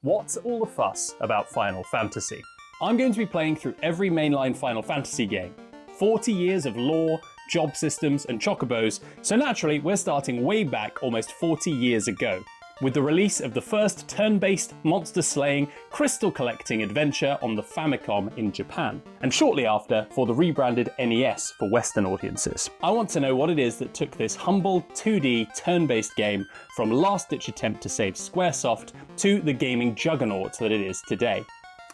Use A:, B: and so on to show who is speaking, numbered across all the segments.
A: What's all the fuss about Final Fantasy? I'm going to be playing through every mainline Final Fantasy game. 40 years of lore, job systems, and chocobos, so naturally we're starting way back almost 40 years ago, with the release of the first turn-based monster-slaying, crystal-collecting adventure on the Famicom in Japan, and shortly after for the rebranded NES for Western audiences. I want to know what it is that took this humble 2D turn-based game from last-ditch attempt to save Squaresoft to the gaming juggernaut that it is today.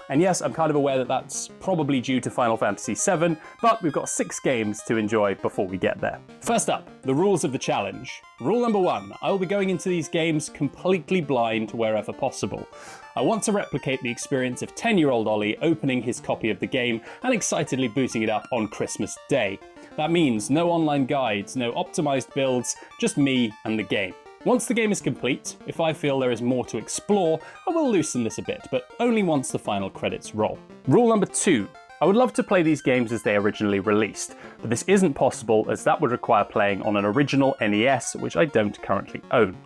A: And yes, I'm kind of aware that that's probably due to Final Fantasy VII, but we've got 6 games to enjoy before we get there. First up, the rules of the challenge. Rule number 1, I will be going into these games completely blind wherever possible. I want to replicate the experience of 10-year-old Ollie opening his copy of the game and excitedly booting it up on Christmas Day. That means no online guides, no optimized builds, just me and the game. Once the game is complete, if I feel there is more to explore, I will loosen this a bit, but only once the final credits roll. Rule number 2. I would love to play these games as they originally released, but this isn't possible as that would require playing on an original NES, which I don't currently own.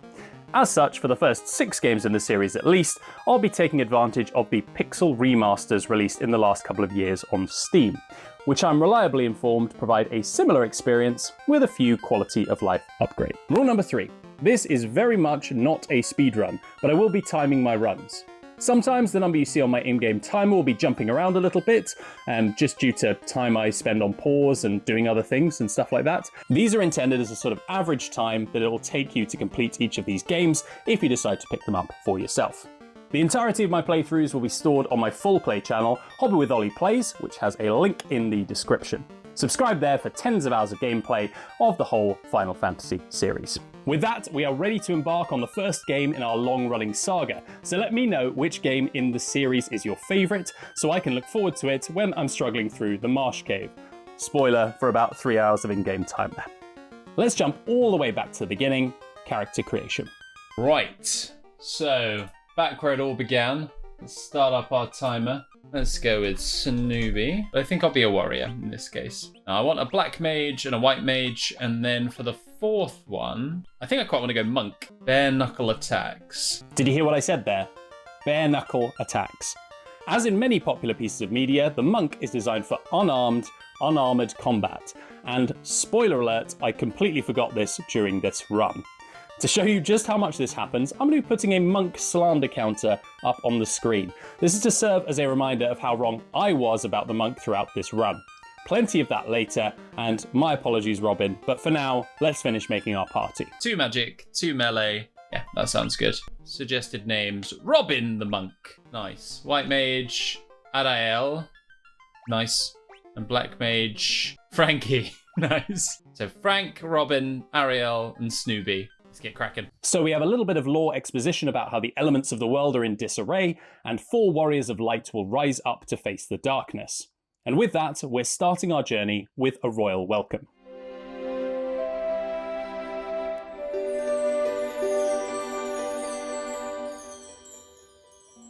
A: As such, for the first 6 games in the series at least, I'll be taking advantage of the pixel remasters released in the last couple of years on Steam, which I'm reliably informed provide a similar experience with a few quality of life upgrades. Rule number 3. This is very much not a speedrun, but I will be timing my runs. Sometimes the number you see on my in-game timer will be jumping around a little bit, just due to time I spend on pause and doing other things and stuff like that. These are intended as a sort of average time that it will take you to complete each of these games if you decide to pick them up for yourself. The entirety of my playthroughs will be stored on my full play channel, HobbyWithOli Plays, which has a link in the description. Subscribe there for tens of hours of gameplay of the whole Final Fantasy series. With that, we are ready to embark on the first game in our long-running saga, so let me know which game in the series is your favourite, so I can look forward to it when I'm struggling through the Marsh Cave. Spoiler for about 3 hours of in-game time there. Let's jump all the way back to the beginning, character creation.
B: Right, so back where it all began, let's start up our timer. Let's go with Snoopy. I think I'll be a warrior in this case. Now, I want a black mage and a white mage, and then for the 4th one, I think I quite want to go monk. Bare knuckle attacks.
A: Did you hear what I said there? Bare knuckle attacks. As in many popular pieces of media, the monk is designed for unarmed, unarmoured combat. And spoiler alert, I completely forgot this during this run. To show you just how much this happens, I'm going to be putting a monk slander counter up on the screen. This is to serve as a reminder of how wrong I was about the monk throughout this run. Plenty of that later, and my apologies, Robin, but for now, let's finish making our party.
B: 2 magic, 2 melee. Yeah, that sounds good. Suggested names, Robin the monk. Nice. White mage, Adael. Nice. And black mage, Frankie. Nice. So Frank, Robin, Ariel, and Snoopy. Let's get cracking.
A: So we have a little bit of lore exposition about how the elements of the world are in disarray, and 4 warriors of light will rise up to face the darkness. And with that, we're starting our journey with a royal welcome.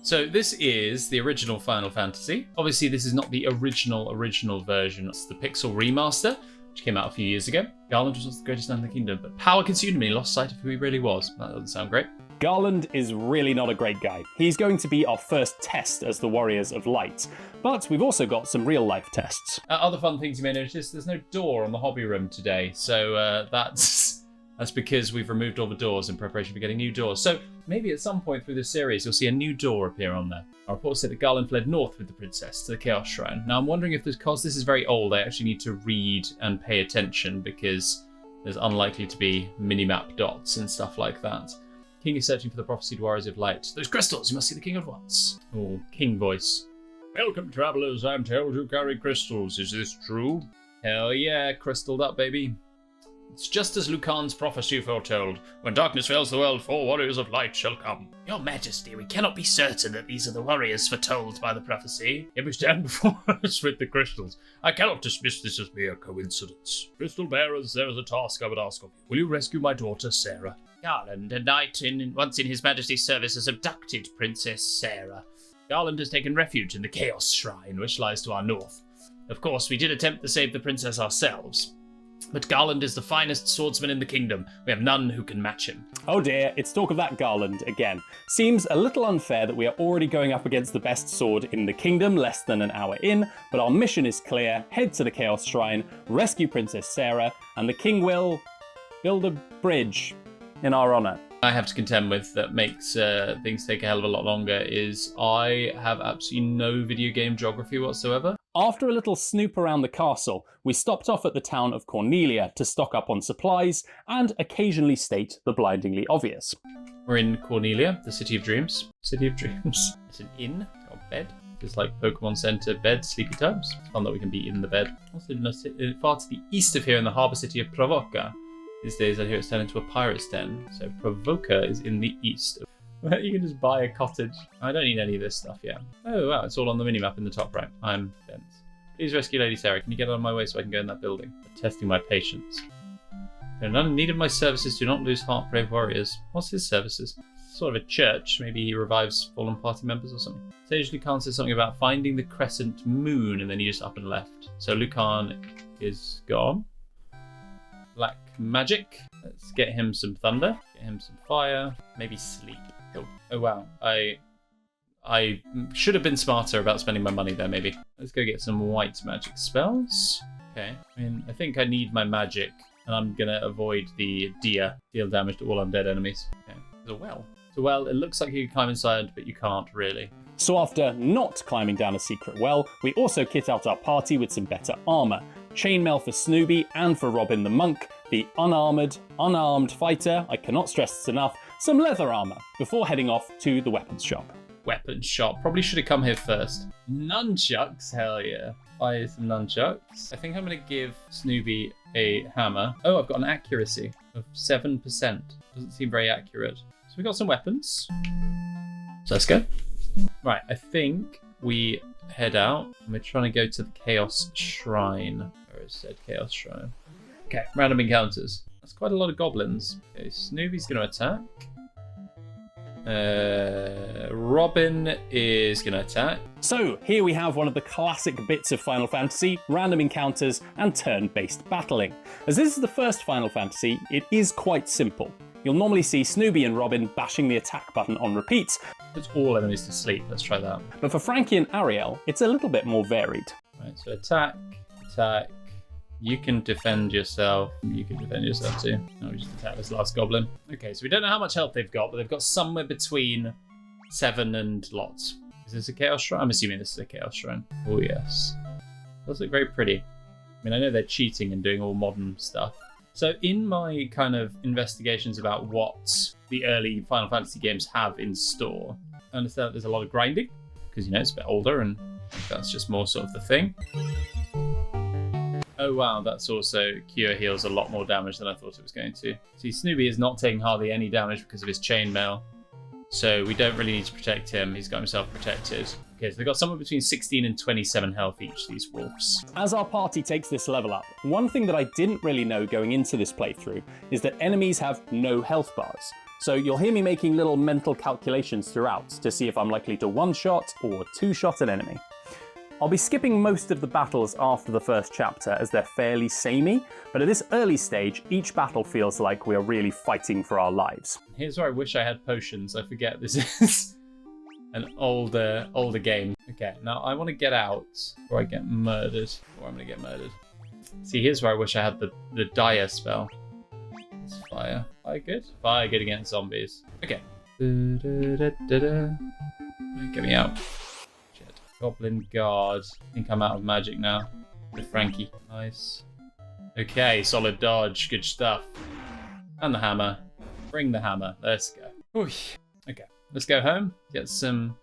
B: So this is the original Final Fantasy. Obviously, this is not the original version. It's the Pixel Remaster, which came out a few years ago. Garland was the greatest man in the kingdom, but power consumed him and he lost sight of who he really was. That doesn't sound great.
A: Garland is really not a great guy. He's going to be our first test as the Warriors of Light, but we've also got some real-life tests.
B: Other fun things you may notice, there's no door on the hobby room today, so that's because we've removed all the doors in preparation for getting new doors. So maybe at some point through this series, you'll see a new door appear on there. Our report said that Garland fled north with the princess to the Chaos Shrine. Now I'm wondering if because this is very old, I actually need to read and pay attention because there's unlikely to be minimap dots and stuff like that. King is searching for the prophesied warriors of light. Those crystals, you must see the king at once. Oh, king voice. Welcome, travelers. I'm told you carry crystals. Is this true? Hell yeah, crystalled up, baby. It's just as Lucan's prophecy foretold. When darkness fills the world, 4 warriors of light shall come. Your Majesty, we cannot be certain that these are the warriors foretold by the prophecy. Yet we stand before us with the crystals. I cannot dismiss this as mere coincidence. Crystal bearers, there is a task I would ask of you. Will you rescue my daughter, Sarah? Garland, a knight once in His Majesty's service, has abducted Princess Sarah. Garland has taken refuge in the Chaos Shrine, which lies to our north. Of course, we did attempt to save the princess ourselves. But Garland is the finest swordsman in the kingdom. We have none who can match him.
A: Oh dear, it's talk of that Garland again. Seems a little unfair that we are already going up against the best sword in the kingdom less than an hour in, but our mission is clear. Head to the Chaos Shrine, rescue Princess Sarah, and the king will build a bridge in our honour.
B: I have to contend with that makes things take a hell of a lot longer is I have absolutely no video game geography whatsoever.
A: After a little snoop around the castle, we stopped off at the town of Cornelia to stock up on supplies and occasionally state the blindingly obvious.
B: We're in Cornelia, the City of Dreams. City of Dreams. It's an inn or bed. It's like Pokemon Center bed, sleepy times. It's fun that we can be in the bed. Also, far to the east of here in the harbour city of Provoca. These days I hear it's turned into a pirate's den. So Provoca is in the east. You can just buy a cottage. I don't need any of this stuff yet. Oh wow, it's all on the minimap in the top right. I'm dense. Please rescue Lady Sarah. Can you get out of my way so I can go in that building? I'm testing my patience. There are none in need of my services. Do not lose heart, brave warriors. What's his services? Sort of a church. Maybe he revives fallen party members or something. Sage Lucan says something about finding the crescent moon and then you just up and left. So Lucan is gone. Black magic. Let's get him some thunder. Get him some fire. Maybe sleep. Oh wow, I should have been smarter about spending my money there, maybe. Let's go get some white magic spells. Okay, I mean, I think I need my magic, and I'm gonna avoid the deal damage to all undead enemies. Okay, there's a well. So well, it looks like you can climb inside, but you can't really.
A: So after not climbing down a secret well, we also kit out our party with some better armour. Chainmail for Snooby and for Robin the Monk, the unarmed fighter, I cannot stress this enough, some leather armour, before heading off to the weapons shop.
B: Weapons shop, probably should have come here first. Nunchucks, hell yeah. Buy some nunchucks. I think I'm going to give Snooby a hammer. Oh, I've got an accuracy of 7%. Doesn't seem very accurate. So we got some weapons. So let's go. Right, I think we head out and we're trying to go to the Chaos Shrine. Where is said Chaos Shrine? Okay, random encounters. That's quite a lot of goblins. Okay, Snooby's going to attack. Robin is going to attack.
A: So here we have one of the classic bits of Final Fantasy, random encounters and turn-based battling. As this is the first Final Fantasy, it is quite simple. You'll normally see Snooby and Robin bashing the attack button on repeat.
B: Puts all enemies to sleep, let's try that.
A: But for Frankie and Ariel, it's a little bit more varied.
B: Right, so attack, attack. You can defend yourself. You can defend yourself too. No, we just attack this last goblin. Okay, so we don't know how much health they've got, but they've got somewhere between 7 and lots. Is this a Chaos Shrine? I'm assuming this is a Chaos Shrine. Oh yes. Does look very pretty. I mean, I know they're cheating and doing all modern stuff. So in my kind of investigations about what the early Final Fantasy games have in store, I understand that there's a lot of grinding, because, you know, it's a bit older and that's just more sort of the thing. Oh wow, that's also Cure heals a lot more damage than I thought it was going to. See, Snooby is not taking hardly any damage because of his chainmail, so we don't really need to protect him. He's got himself protected. Okay, so they've got somewhere between 16 and 27 health each, these wolves.
A: As our party takes this level up, one thing that I didn't really know going into this playthrough is that enemies have no health bars. So you'll hear me making little mental calculations throughout to see if I'm likely to one-shot or two-shot an enemy. I'll be skipping most of the battles after the first chapter as they're fairly samey, but at this early stage, each battle feels like we're really fighting for our lives.
B: Here's where I wish I had potions. I forget this is an older game. Okay, now I want to get out before I get murdered, or I'm going to get murdered. See, here's where I wish I had the dire spell. It's fire. Fire good? Fire good against zombies. Okay. Get me out. Goblin Guard. I think I'm out of magic now. With Frankie. Nice. Okay, solid dodge. Good stuff. And the hammer. Bring the hammer. Let's go. Ooh. Okay, let's go home. Get some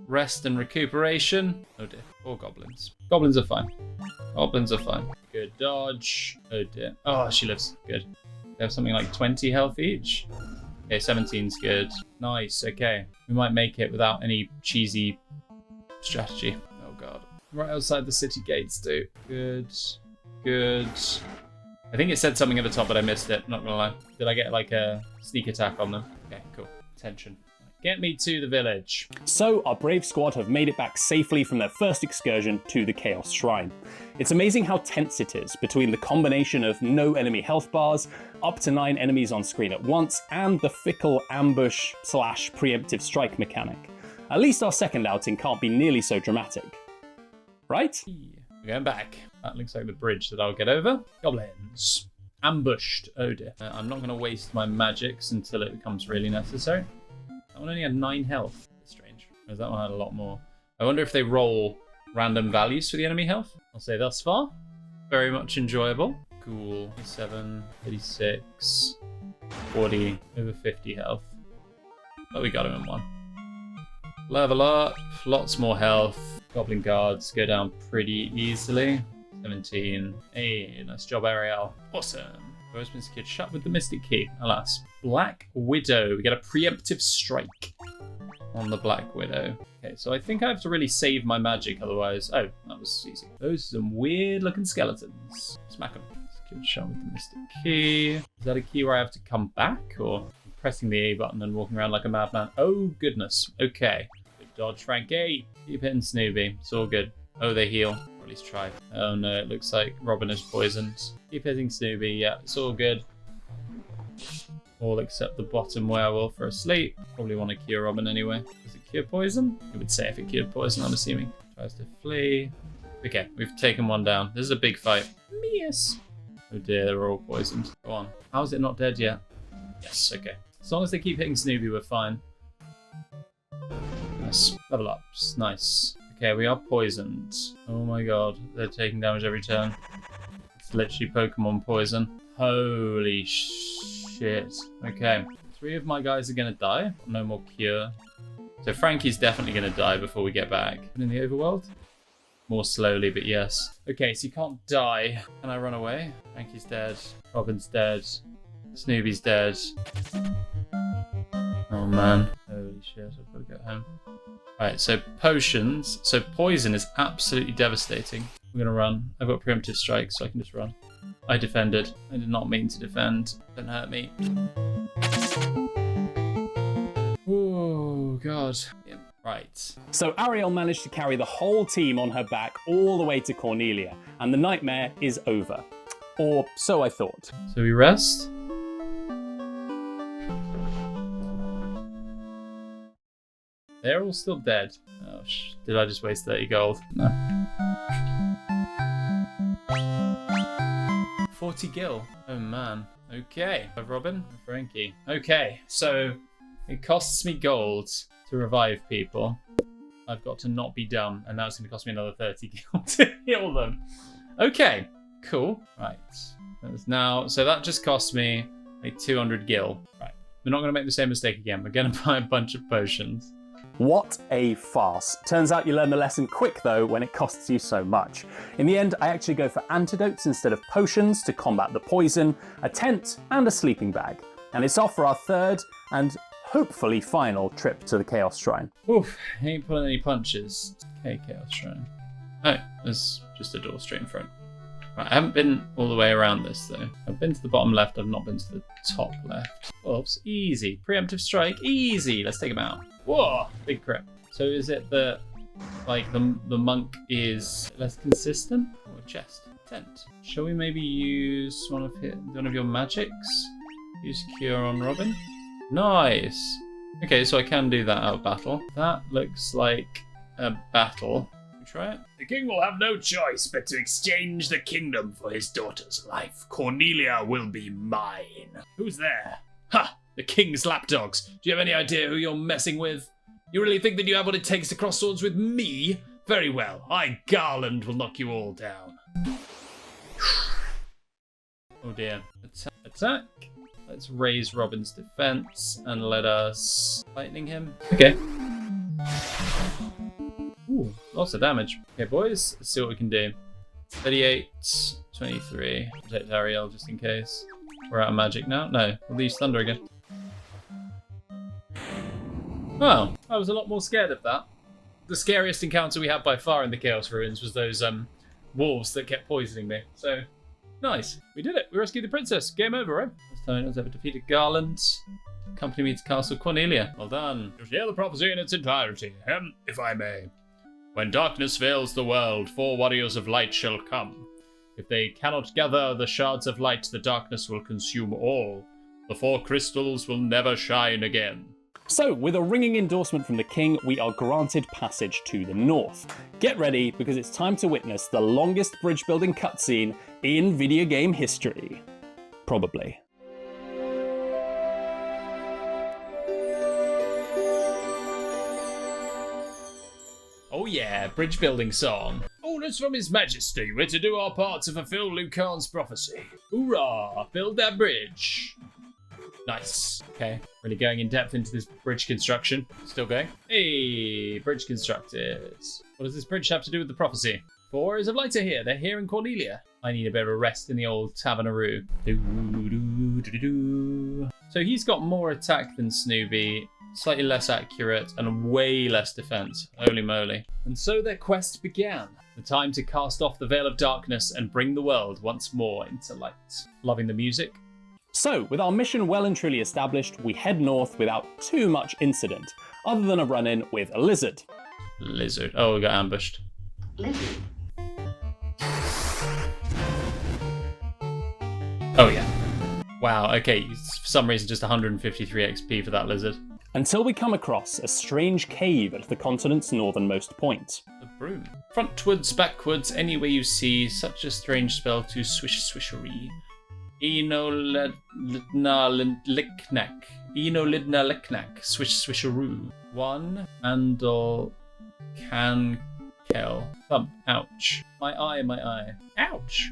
B: rest and recuperation. Oh dear. Poor goblins. Goblins are fine. Goblins are fine. Good dodge. Oh dear. Oh, she lives. Good. They have something like 20 health each. Okay, 17's good. Nice. Okay. We might make it without any cheesy strategy. Oh god. Right outside the city gates too. Good. Good. I think it said something at the top, but I missed it. Not gonna lie. Did I get like a sneak attack on them? Okay, cool. Attention. get me to the village.
A: So our brave squad have made it back safely from their first excursion to the Chaos Shrine. It's amazing how tense it is between the combination of no enemy health bars, up to 9 enemies on screen at once, and the fickle ambush / preemptive strike mechanic. At least our second outing can't be nearly so dramatic. Right?
B: We're going back. That looks like the bridge that I'll get over. Goblins. Ambushed. Oh dear. I'm not going to waste my magics until it becomes really necessary. That one only had 9 health. That's strange. Whereas that one had a lot more. I wonder if they roll random values for the enemy health. I'll say thus far, very much enjoyable. Cool. 7, 36, 40, over 50 health. But we got him in one. Level up, lots more health. Goblin guards go down pretty easily. 17. Hey, nice job, Ariel. Awesome. Door's been secured shut with the Mystic Key, alas. Black Widow. We get a preemptive strike on the Black Widow. Okay, so I think I have to really save my magic, otherwise... Oh, that was easy. Those are some weird-looking skeletons. Smack them. Secured shut with the Mystic Key. Is that a key where I have to come back, or pressing the A button and walking around like a madman? Oh, goodness. Okay. Good dodge, Frankie. Keep hitting Snoopy. It's all good. Oh, they heal. Or at least try. Oh no, it looks like Robin is poisoned. Keep hitting Snoopy. Yeah, it's all good. All except the bottom werewolf are asleep. Probably want to cure Robin anyway. Does it cure poison? It would say if it cured poison, I'm assuming. Tries to flee. Okay, we've taken one down. This is a big fight. Yes. Oh dear, they're all poisoned. Go on. How is it not dead yet? Yes, okay. As long as they keep hitting Snoopy, we're fine. Nice. Level ups. Nice. Okay, we are poisoned. Oh my god, they're taking damage every turn. It's literally Pokemon poison. Holy shit. Okay, 3 of my guys are gonna die. No more cure. So Frankie's definitely gonna die before we get back. In the overworld? More slowly, but yes. Okay, so you can't die. Can I run away? Frankie's dead. Robin's dead. Snoopy's dead. Oh man. Holy shit, I've got to get home. Alright, so potions. So poison is absolutely devastating. I'm gonna run. I've got preemptive strike, so I can just run. I defended. I did not mean to defend. Don't hurt me. Oh god. Yeah. Right.
A: So Ariel managed to carry the whole team on her back all the way to Cornelia, and the nightmare is over. Or so I thought.
B: So we rest. They're all still dead. Oh, did I just waste 30 gold? No. 40 gil. Oh man. Okay. Robin, Frankie. Okay, so it costs me gold to revive people. I've got to not be dumb, and now it's going to cost me another 30 gil to heal them. Okay, cool. Right. That's now, so that just cost me like 200 gil. Right. We're not going to make the same mistake again. We're going to buy a bunch of potions.
A: What a farce. Turns out you learn the lesson quick though when it costs you so much. In the end, I actually go for antidotes instead of potions to combat the poison, a tent and a sleeping bag. And it's off for our third and hopefully final trip to the Chaos Shrine.
B: Oof, ain't pulling any punches. Okay, Chaos Shrine. Oh, there's just a door straight in front. Right, I haven't been all the way around this though. I've been to the bottom left, I've not been to the top left. Oops, easy. Preemptive strike, easy. Let's take him out. Whoa, big crit. So is it that, like, the monk is less consistent? Or chest? Tent. Shall we maybe use one of your magics? Use cure on Robin? Nice. Okay, so I can do that out of battle. That looks like a battle. Try it.
C: The king will have no choice but to exchange the kingdom for his daughter's life. Cornelia will be mine. Who's there? Ha! The king's lapdogs. Do you have any idea who you're messing with? You really think that you have what it takes to cross swords with me? Very well. I, Garland, will knock you all down.
B: Oh dear. Attack. Let's raise Robin's defense and let us lightning him. Okay. Ooh, lots of damage. Okay, boys, let's see what we can do. 38, 23. Protect Ariel just in case. We're out of magic now. No, we'll use thunder again. Well, I was a lot more scared of that. The scariest encounter we had by far in the Chaos Ruins was those wolves that kept poisoning me. So, nice. We did it. We rescued the princess. Game over, right? This time it was ever defeated Garland. Company meets Castle Cornelia. Well done.
C: To hear the prophecy in its entirety, if I may. When darkness veils the world, 4 warriors of light shall come. If they cannot gather the shards of light, the darkness will consume all. The 4 crystals will never shine again.
A: So, with a ringing endorsement from the king, we are granted passage to the north. Get ready, because it's time to witness the longest bridge building cutscene in video game history. Probably.
B: Oh yeah, bridge building song.
C: Orders from His Majesty, we're to do our part to fulfill Liu Kang's prophecy.
B: Hoorah! Build that bridge. Nice. Okay, really going in depth into this bridge construction. Still going. Hey, bridge constructed. What does this bridge have to do with the prophecy? 4 warriors of light are here. They're here in Cornelia. I need a bit of a rest in the old Tavernaroo. So he's got more attack than Snoopy, slightly less accurate, and way less defense. Holy moly. And so their quest began. The time to cast off the veil of darkness and bring the world once more into light. Loving the music?
A: So, with our mission well and truly established, we head north without too much incident, other than a run-in with a lizard.
B: Lizard. Oh, we got ambushed.
D: Lizard.
B: Oh yeah. Wow, okay, for some reason just 153 XP for that lizard.
A: Until we come across a strange cave at the continent's northernmost point.
B: The broom. Frontwards, backwards, any way you see, such a strange spell to swish swishery. Eno lidna licknack. Eno lidna licknack. Swish swisheroo. 1 handle can kill. Thump. Ouch. My eye. Ouch.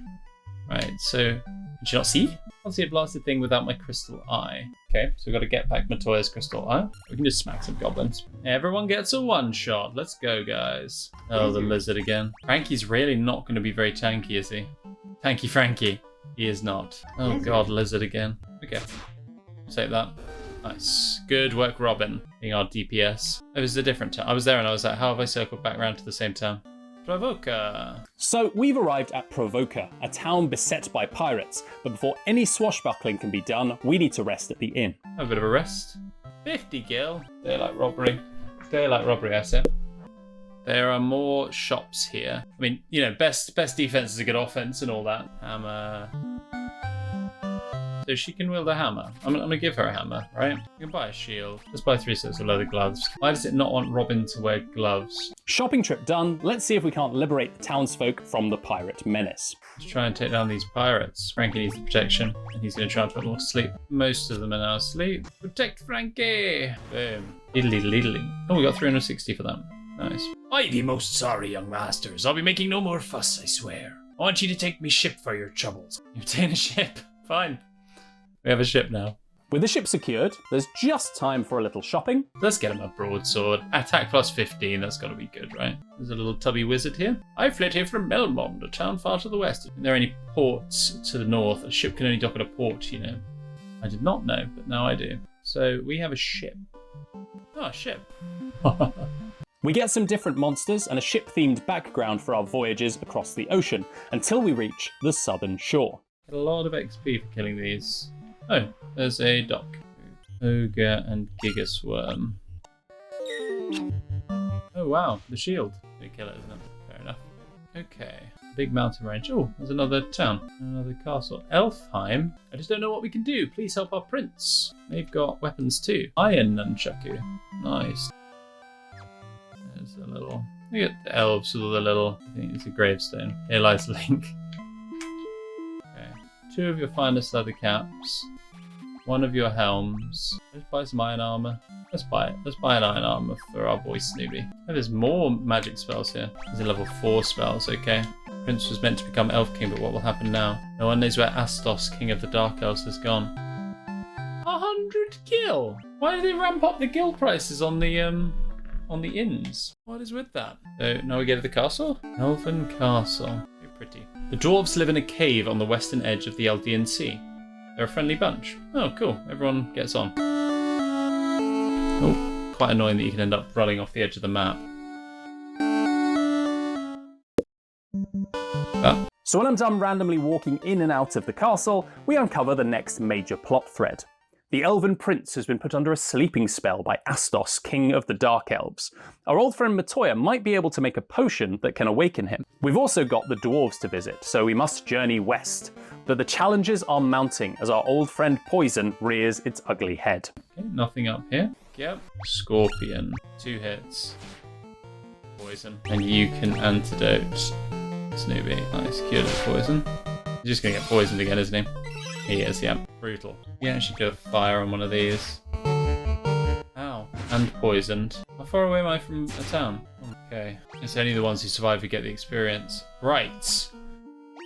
B: Right, so did you not see? I can't see a blasted thing without my crystal eye. Okay, so we've got to get back Matoya's crystal eye. We can just smack some goblins. Everyone gets a 1-shot. Let's go, guys. Oh, the lizard again. Frankie's really not going to be very tanky, is he? Tanky Frankie. He is not. Oh god, lizard again. Okay. Take that. Nice. Good work, Robin. Being our DPS. It was a different town. I was there and I was like, how have I circled back around to the same town? Provoker.
A: So we've arrived at Provoker, a town beset by pirates, but before any swashbuckling can be done, we need to rest at the inn.
B: Have a bit of a rest. 50 gil. Daylight robbery. Daylight robbery asset. There are more shops here. I mean, you know, best defense is a good offense and all that. Hammer. So she can wield a hammer. I'm gonna give her a hammer, right? You can buy a shield. Let's buy 3 sets of leather gloves. Why does it not want Robin to wear gloves?
A: Shopping trip done. Let's see if we can't liberate the townsfolk from the pirate menace.
B: Let's try and take down these pirates. Frankie needs the protection, and he's gonna try and put them all to sleep. Most of them are now asleep. Protect Frankie! Boom. Diddly. Oh, we got 360 for that. Nice.
C: I be most sorry, young masters. I'll be making no more fuss, I swear. I want you to take me ship for your troubles.
B: You obtain a ship. Fine. We have a ship now.
A: With the ship secured, there's just time for a little shopping.
B: Let's get him a broadsword. Attack plus 15, that's gotta be good, right? There's a little tubby wizard here. I fled here from Melmond, a town far to the west. Are there any ports to the north? A ship can only dock at a port, you know. I did not know, but now I do. So we have a ship. Oh, a ship.
A: We get some different monsters and a ship-themed background for our voyages across the ocean, until we reach the southern shore.
B: Get a lot of XP for killing these. Oh, there's a dock. Ogre and Gigasworm. Oh wow, the shield. Big killer, isn't it? Fair enough. Okay, big mountain range. Oh, there's another town, another castle. Elfheim. I just don't know what we can do. Please help our prince. They've got weapons too. Iron nunchaku. Nice. There's a little. Look at the elves with all the little. I think it's a gravestone. Here lies Link. Okay, 2 of your finest leather caps. 1 of your helms. Let's buy some iron armor. Let's buy it. Let's buy an iron armor for our boy Snoopy. Oh, there's more magic spells here. There's a level 4 spells, okay. Prince was meant to become Elf King, but what will happen now? No one knows where Astos, King of the Dark Elves, has gone. 100 gil! Why did they ramp up the gil prices on the inns? What is with that? So now we go to the castle? Elven Castle. Very pretty. The dwarves live in a cave on the western edge of the Eldian Sea. They're a friendly bunch. Oh, cool. Everyone gets on. Oh, quite annoying that you can end up running off the edge of the map. Ah.
A: So when I'm done randomly walking in and out of the castle, we uncover the next major plot thread. The elven prince has been put under a sleeping spell by Astos, king of the Dark Elves. Our old friend Matoya might be able to make a potion that can awaken him. We've also got the dwarves to visit, so we must journey west. But the challenges are mounting as our old friend Poison rears its ugly head.
B: Okay, nothing up here. Yep. Scorpion. 2 hits. Poison. And you can antidote Snoopy. Nice. Cured of poison. He's just going to get poisoned again, isn't he? He is, yeah. Brutal. You can actually go fire on one of these. Ow. And poisoned. How far away am I from a town? Okay. It's only the ones who survive who get the experience. Right.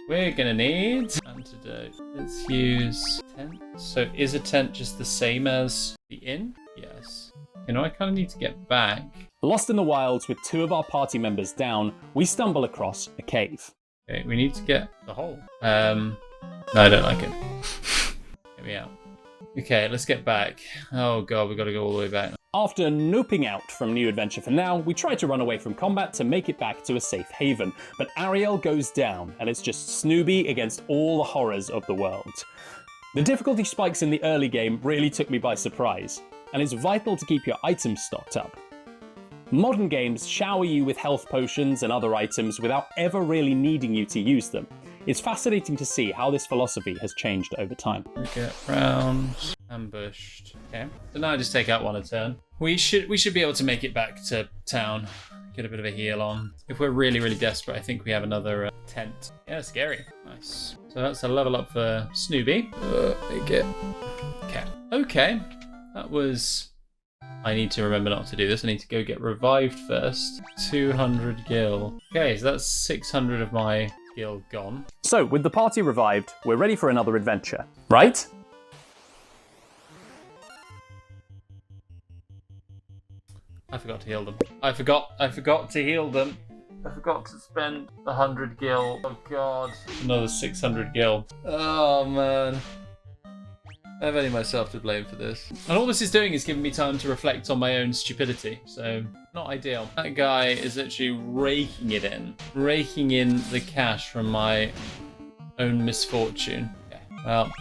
B: We're gonna need antidote. Let's use tent. So is a tent just the same as the inn? Yes. You know, I kind of need to get back.
A: Lost in the wilds with 2 of our party members down, we stumble across a cave.
B: Okay, we need to get the hole. No, I don't like it. Get me out. Okay, let's get back. Oh god, we've got to go all the way back.
A: After noping out from New Adventure for now, we try to run away from combat to make it back to a safe haven, but Ariel goes down, and it's just Snoopy against all the horrors of the world. The difficulty spikes in the early game really took me by surprise, and it's vital to keep your items stocked up. Modern games shower you with health potions and other items without ever really needing you to use them. It's fascinating to see how this philosophy has changed over time.
B: We get round, ambushed. Okay, so now I just take out 1 a turn. We should be able to make it back to town. Get a bit of a heal on. If we're really, really desperate, I think we have another tent. Yeah, scary. Nice. So that's a level up for Snoopy. Make it. Okay. That was... I need to remember not to do this. I need to go get revived first. 200 gil. Okay, so that's 600 of my gil gone.
A: So, with the party revived, we're ready for another adventure, right?
B: I forgot to heal them. I forgot to heal them. I forgot to spend 100 gil. Oh god. Another 600 gil. Oh man. I have only myself to blame for this. And all this is doing is giving me time to reflect on my own stupidity, so not ideal. That guy is actually raking in the cash from my own misfortune. Okay, well,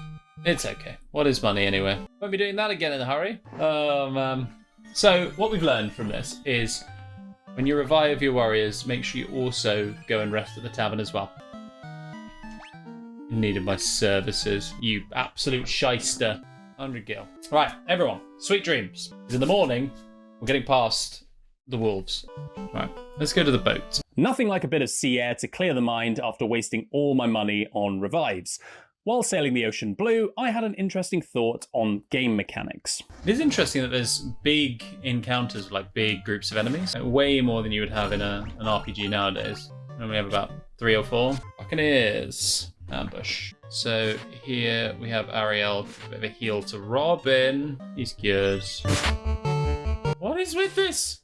B: it's okay. What is money anyway? Won't be doing that again in a hurry. Oh man. So what we've learned from this is when you revive your warriors, make sure you also go and rest at the tavern as well. In need of my services, you absolute shyster. 100 gil. Right, everyone, sweet dreams. Because in the morning, we're getting past the wolves. Right, let's go to the boat.
A: Nothing like a bit of sea air to clear the mind after wasting all my money on revives. While sailing the ocean blue, I had an interesting thought on game mechanics.
B: It is interesting that there's big encounters with like big groups of enemies. Like, way more than you would have in an RPG nowadays. And we have about 3 or 4. Buccaneers. Ambush. So here we have Ariel, a bit of a heal to Robin. He's cured. What is with this?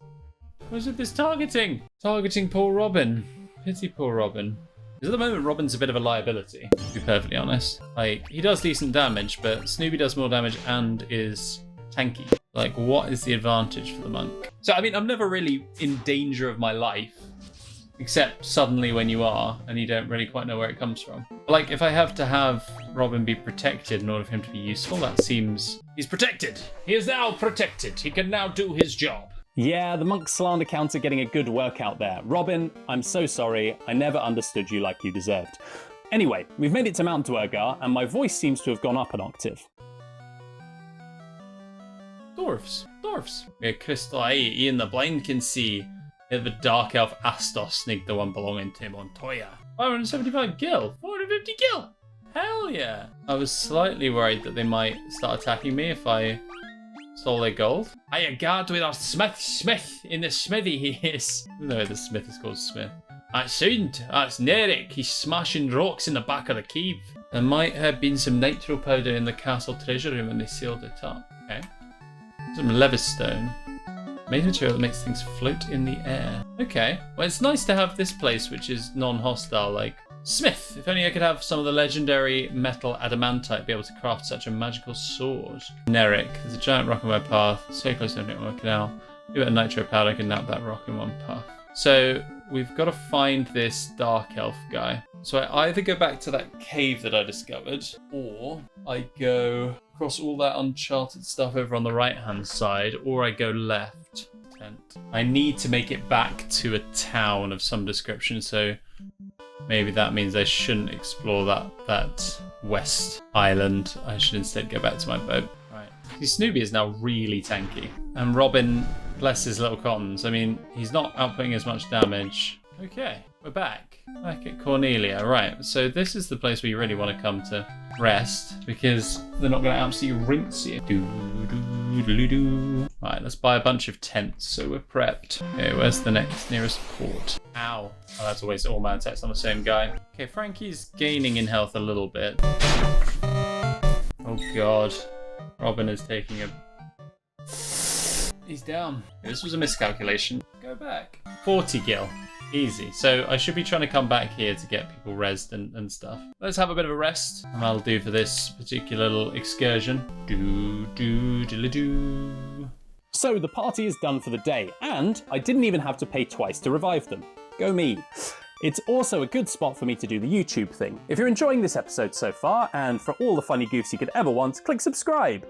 B: What is with this targeting? Targeting poor Robin. Pity poor Robin. Because at the moment, Robin's a bit of a liability, to be perfectly honest. Like, he does decent damage, but Snoopy does more damage and is tanky. Like, what is the advantage for the monk? So, I mean, I'm never really in danger of my life. Except suddenly when you are, and you don't really quite know where it comes from. Like, if I have to have Robin be protected in order for him to be useful, that seems...
C: He's protected. He is now protected. He can now do his job.
A: Yeah, the monk slander counter getting a good workout there. Robin, I'm so sorry. I never understood you like you deserved. Anyway, we've made it to Mount Dwergar, and my voice seems to have gone up an octave.
B: Dwarfs. Yeah, Crystal Eye, Ian the Blind can see. The Dark Elf Astos sneaked the one belonging to Montoya. 575 gil. 450 gil. Hell yeah. I was slightly worried that they might start attacking me if I stole their gold. Hiya, guard with our Smith in the smithy he is. No, the smith is called Smith. That's sound. That's Nerik. He's smashing rocks in the back of the cave. There might have been some nitro powder in the castle treasure room when they sealed it up. Okay. Some Levistone. Made material that makes things float in the air. Okay. Well, it's nice to have this place which is non-hostile, like Smith. If only I could have some of the legendary metal adamantite be able to craft such a magical sword. Nerik. There's a giant rock on my path. So close to the canal. Give it a nitro powder, I can nap that rock in one puff. So we've got to find this dark elf guy. So I either go back to that cave that I discovered, or I go across all that uncharted stuff over on the right-hand side, or I go left. I need to make it back to a town of some description, so maybe that means I shouldn't explore that west island. I should instead go back to my boat. Right. See, Snoopy is now really tanky. And Robin, bless his little cottons. I mean, he's not outputting as much damage. Okay, we're back. Back at Cornelia. Right, so this is the place where you really want to come to rest, because they're not going to absolutely rinse you. Right, let's buy a bunch of tents so we're prepped. Okay, where's the nearest port? Ow. Oh, that's a waste of all my attacks on the same guy. Okay, Frankie's gaining in health a little bit. Oh god. Robin is taking a... He's down. This was a miscalculation. Go back. 40 gil. Easy. So I should be trying to come back here to get people rezzed and stuff. Let's have a bit of a rest. And that'll do for this particular little excursion.
A: So the party is done for the day, and I didn't even have to pay twice to revive them. Go me. It's also a good spot for me to do the YouTube thing. If you're enjoying this episode so far, and for all the funny goofs you could ever want, click subscribe.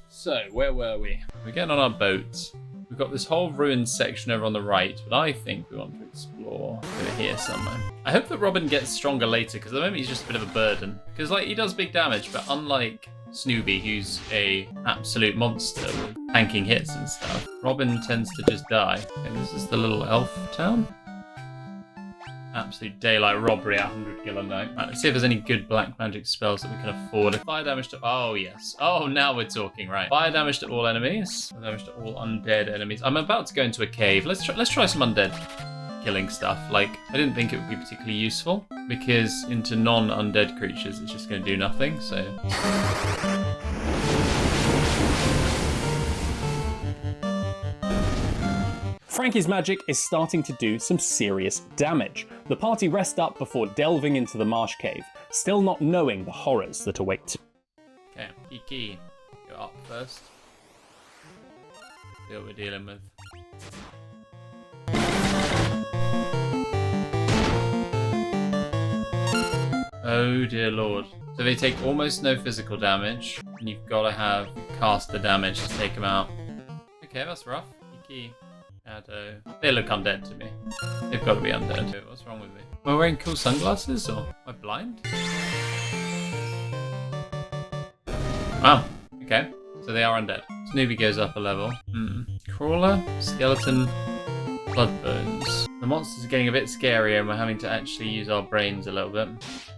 B: So, where were we? We're getting on our boat. We've got this whole ruined section over on the right, but I think we want to explore over here somewhere. I hope that Robin gets stronger later, because at the moment he's just a bit of a burden. Because like he does big damage, but unlike Snoopy, who's a absolute monster with tanking hits and stuff, Robin tends to just die. Okay, this is the little elf town. Absolute daylight robbery at 100 gil a night. Right, let's see if there's any good black magic spells that we can afford. Fire damage to... Oh, yes. Oh, now we're talking, right. Fire damage to all enemies. Fire damage to all undead enemies. I'm about to go into a cave. Let's try some undead killing stuff. Like, I didn't think it would be particularly useful, because into non-undead creatures, it's just going to do nothing, so...
A: Frankie's magic is starting to do some serious damage. The party rest up before delving into the marsh cave, still not knowing the horrors that await.
B: Okay, Kiki, go up first. See what we're dealing with. Oh dear lord. So they take almost no physical damage, and you've got to have caster damage to take them out. Okay, that's rough. Kiki. Shadow. They look undead to me. They've got to be undead. What's wrong with me? Am I wearing cool sunglasses, or am I blind? Wow. Okay. So they are undead. Snoopy goes up a level. Crawler, skeleton, bloodbones. The monsters are getting a bit scarier, and we're having to actually use our brains a little bit.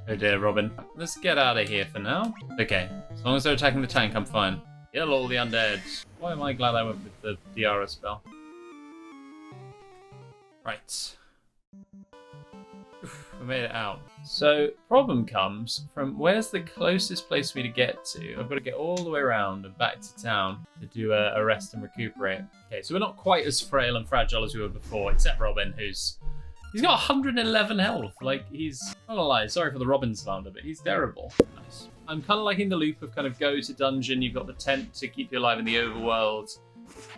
B: Oh dear, Robin. Let's get out of here for now. Okay. As long as they're attacking the tank, I'm fine. Kill all the undead. Why am I glad I went with the Diara spell? Right. We made it out. So, problem comes from where's the closest place for me to get to? I've got to get all the way around and back to town to do a rest and recuperate. Okay, so we're not quite as frail and fragile as we were before, except Robin, he's got 111 health. Like, he's, not gonna lie, sorry for the Robin slander, but he's terrible. Nice. I'm kind of liking the loop of kind of go to dungeon, you've got the tent to keep you alive in the overworld.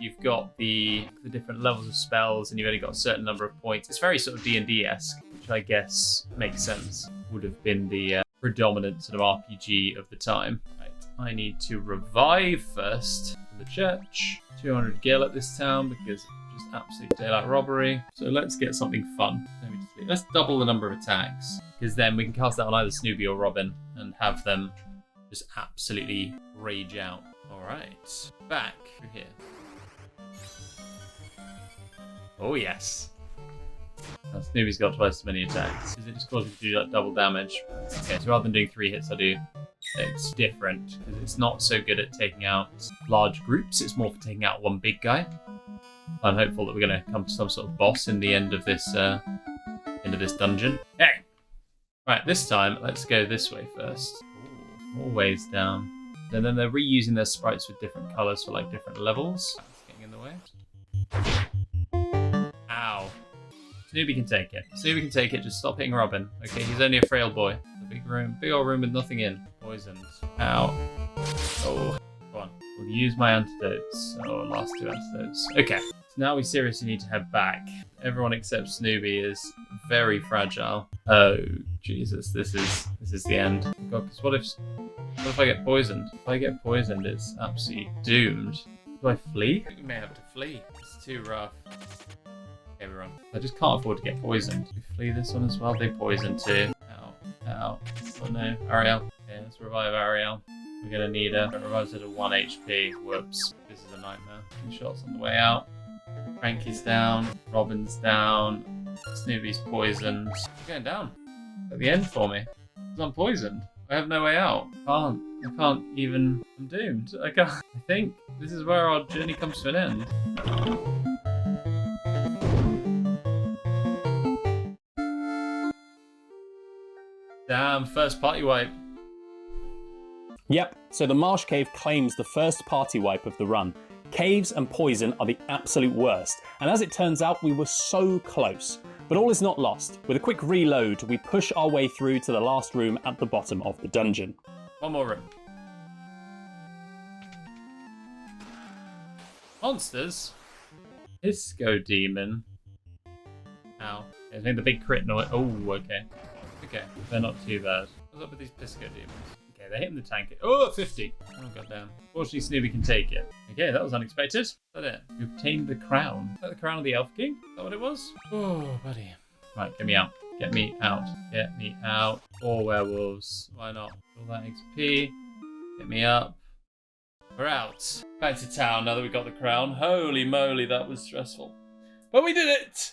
B: You've got the different levels of spells, and you've only got a certain number of points. It's very sort of D&D-esque, which I guess makes sense. Would have been the predominant sort of RPG of the time. Right, I need to revive first from the church. 200 gil at this town because it's just absolute daylight robbery. So let's get something fun. Let's double the number of attacks, because then we can cast that on either Snoopy or Robin and have them just absolutely rage out. All right, back through here. Oh yes. Now Snoopy's got twice as many attacks. Is it just causing me to do like double damage? Okay, so rather than doing 3 hits, I do 6. Different, because it's not so good at taking out large groups. It's more for taking out one big guy. I'm hopeful that we're going to come to some sort of boss in the end of this dungeon. Hey! Right, this time let's go this way first. Ooh, more ways down. And then they're reusing their sprites with different colours for like different levels. That's getting in the way. Ow. Snoopy can take it. Snoopy can take it, just stop hitting Robin. Okay, he's only a frail boy. Big room. Big old room with nothing in. Poisoned. Ow. Oh. Go on. We'll use my antidotes. Oh, last 2 antidotes. Okay. So now we seriously need to head back. Everyone except Snoopy is very fragile. Oh, Jesus. This is the end. God, because what if I get poisoned? If I get poisoned, it's absolutely doomed. Do I flee? I think we may have to flee. It's too rough. Okay, we run. I just can't afford to get poisoned. Do we flee this one as well? They poisoned too. Ow. Ow. Oh no. Ariel. Okay, let's revive Ariel. We're gonna need her. It revives her to 1 HP. Whoops. This is a nightmare. 2 shots on the way out. Frankie's down. Robin's down. Snoopy's poisoned. You're going down. At the end for me. Because I'm poisoned. I have no way out. I can't even. I'm doomed. I can't. I think this is where our journey comes to an end. Damn, first party wipe.
A: Yep, so the Marsh Cave claims the first party wipe of the run. Caves and poison are the absolute worst, and as it turns out, we were so close. But all is not lost. With a quick reload, we push our way through to the last room at the bottom of the dungeon.
B: One more room. Monsters? Pisco Demon. Ow. I think the big crit noise. Oh, okay. Okay, they're not too bad. What's up with these Pisco Demons? Okay, they're hitting the tank. Oh, 50. Oh, goddamn. Fortunately, Snoopy can take it. Okay, that was unexpected. Is that it? You obtained the crown. Is that the crown of the Elf King? Is that what it was? Oh, buddy. Right, get me out. Get me out. Get me out. 4 werewolves. Why not? All that XP. Get me up. We're out. Back to town now that we got the crown. Holy moly, that was stressful. But we did it!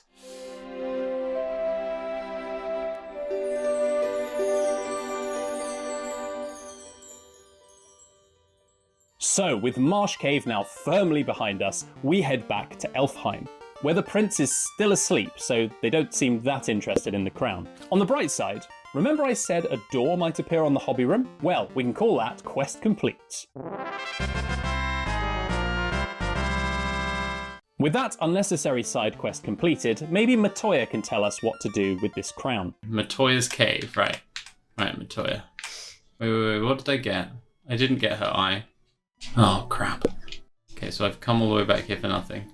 A: So, with Marsh Cave now firmly behind us, we head back to Elfheim, where the prince is still asleep, so they don't seem that interested in the crown. On the bright side, remember I said a door might appear on the hobby room? Well, we can call that quest complete. With that unnecessary side quest completed, maybe Matoya can tell us what to do with this crown.
B: Matoya's cave, right. Right, Matoya. Wait, what did I get? I didn't get her eye. Oh, crap. Okay, so I've come all the way back here for nothing.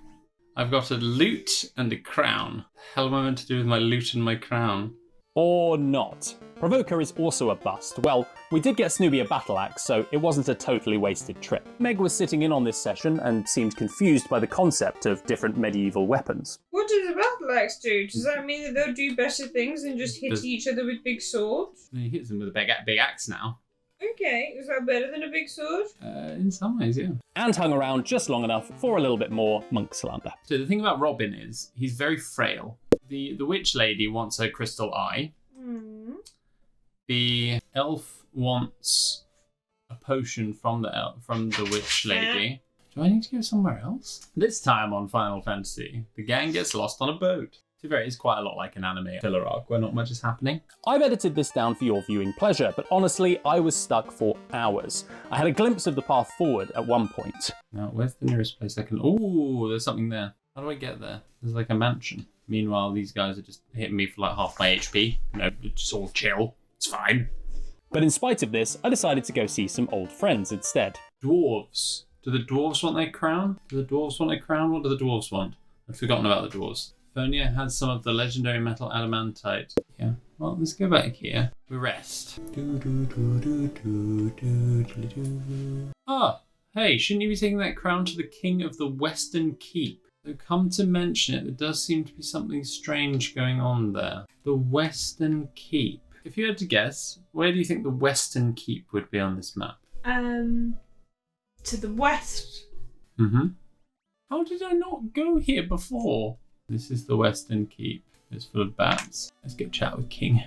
B: I've got a lute and a crown. The hell am I meant to do with my lute and my crown?
A: Or not. Provoker is also a bust. Well, we did get Snoopy a battle axe, so it wasn't a totally wasted trip. Meg was sitting in on this session and seemed confused by the concept of different medieval weapons.
D: What does a battle axe do? Does that mean that they'll do better things than just hit each other with big swords?
B: He hits them with a big axe now.
D: Okay, is that better than a big sword?
B: In some ways, yeah.
A: And hung around just long enough for a little bit more monk slander.
B: So the thing about Robin is, he's very frail. The witch lady wants her crystal eye.
D: Hmm.
B: The elf wants a potion from the witch lady. Do I need to go somewhere else? This time on Final Fantasy, the gang gets lost on a boat. It's quite a lot like an anime filler arc where not much is happening.
A: I've edited this down for your viewing pleasure, but honestly, I was stuck for hours. I had a glimpse of the path forward at one point.
B: Now, where's the nearest place I can... Oh, there's something there. How do I get there? There's like a mansion. Meanwhile, these guys are just hitting me for like half my HP. You know, just all chill. It's fine.
A: But in spite of this, I decided to go see some old friends instead.
B: Dwarves. Do the dwarves want their crown? Do the dwarves want their crown? What do the dwarves want? I've forgotten about the dwarves. Fonia had some of the legendary metal adamantite. Yeah, well, let's go back here. We rest. Ah, hey, shouldn't you be taking that crown to the king of the Western Keep? So come to mention it, there does seem to be something strange going on there. The Western Keep. If you had to guess, where do you think the Western Keep would be on this map?
D: To the west.
B: Mm-hmm. How did I not go here before? This is the Western Keep. It's full of bats. Let's get chat with King.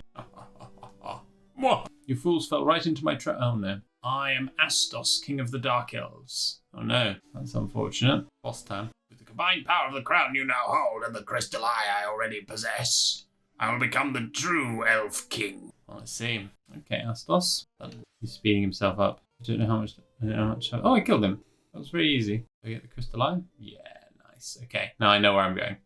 B: You fools fell right into my trap. Oh no. I am Astos, King of the Dark Elves. Oh no. That's unfortunate. Boss time.
C: With the combined power of the crown you now hold and the crystal eye I already possess, I will become the true Elf King.
B: Well, let's see. Okay, Astos. He's speeding himself up. I don't know how much. Oh, I killed him. That was very easy. Do I get the crystal eye? Yeah, nice. Okay, now I know where I'm going.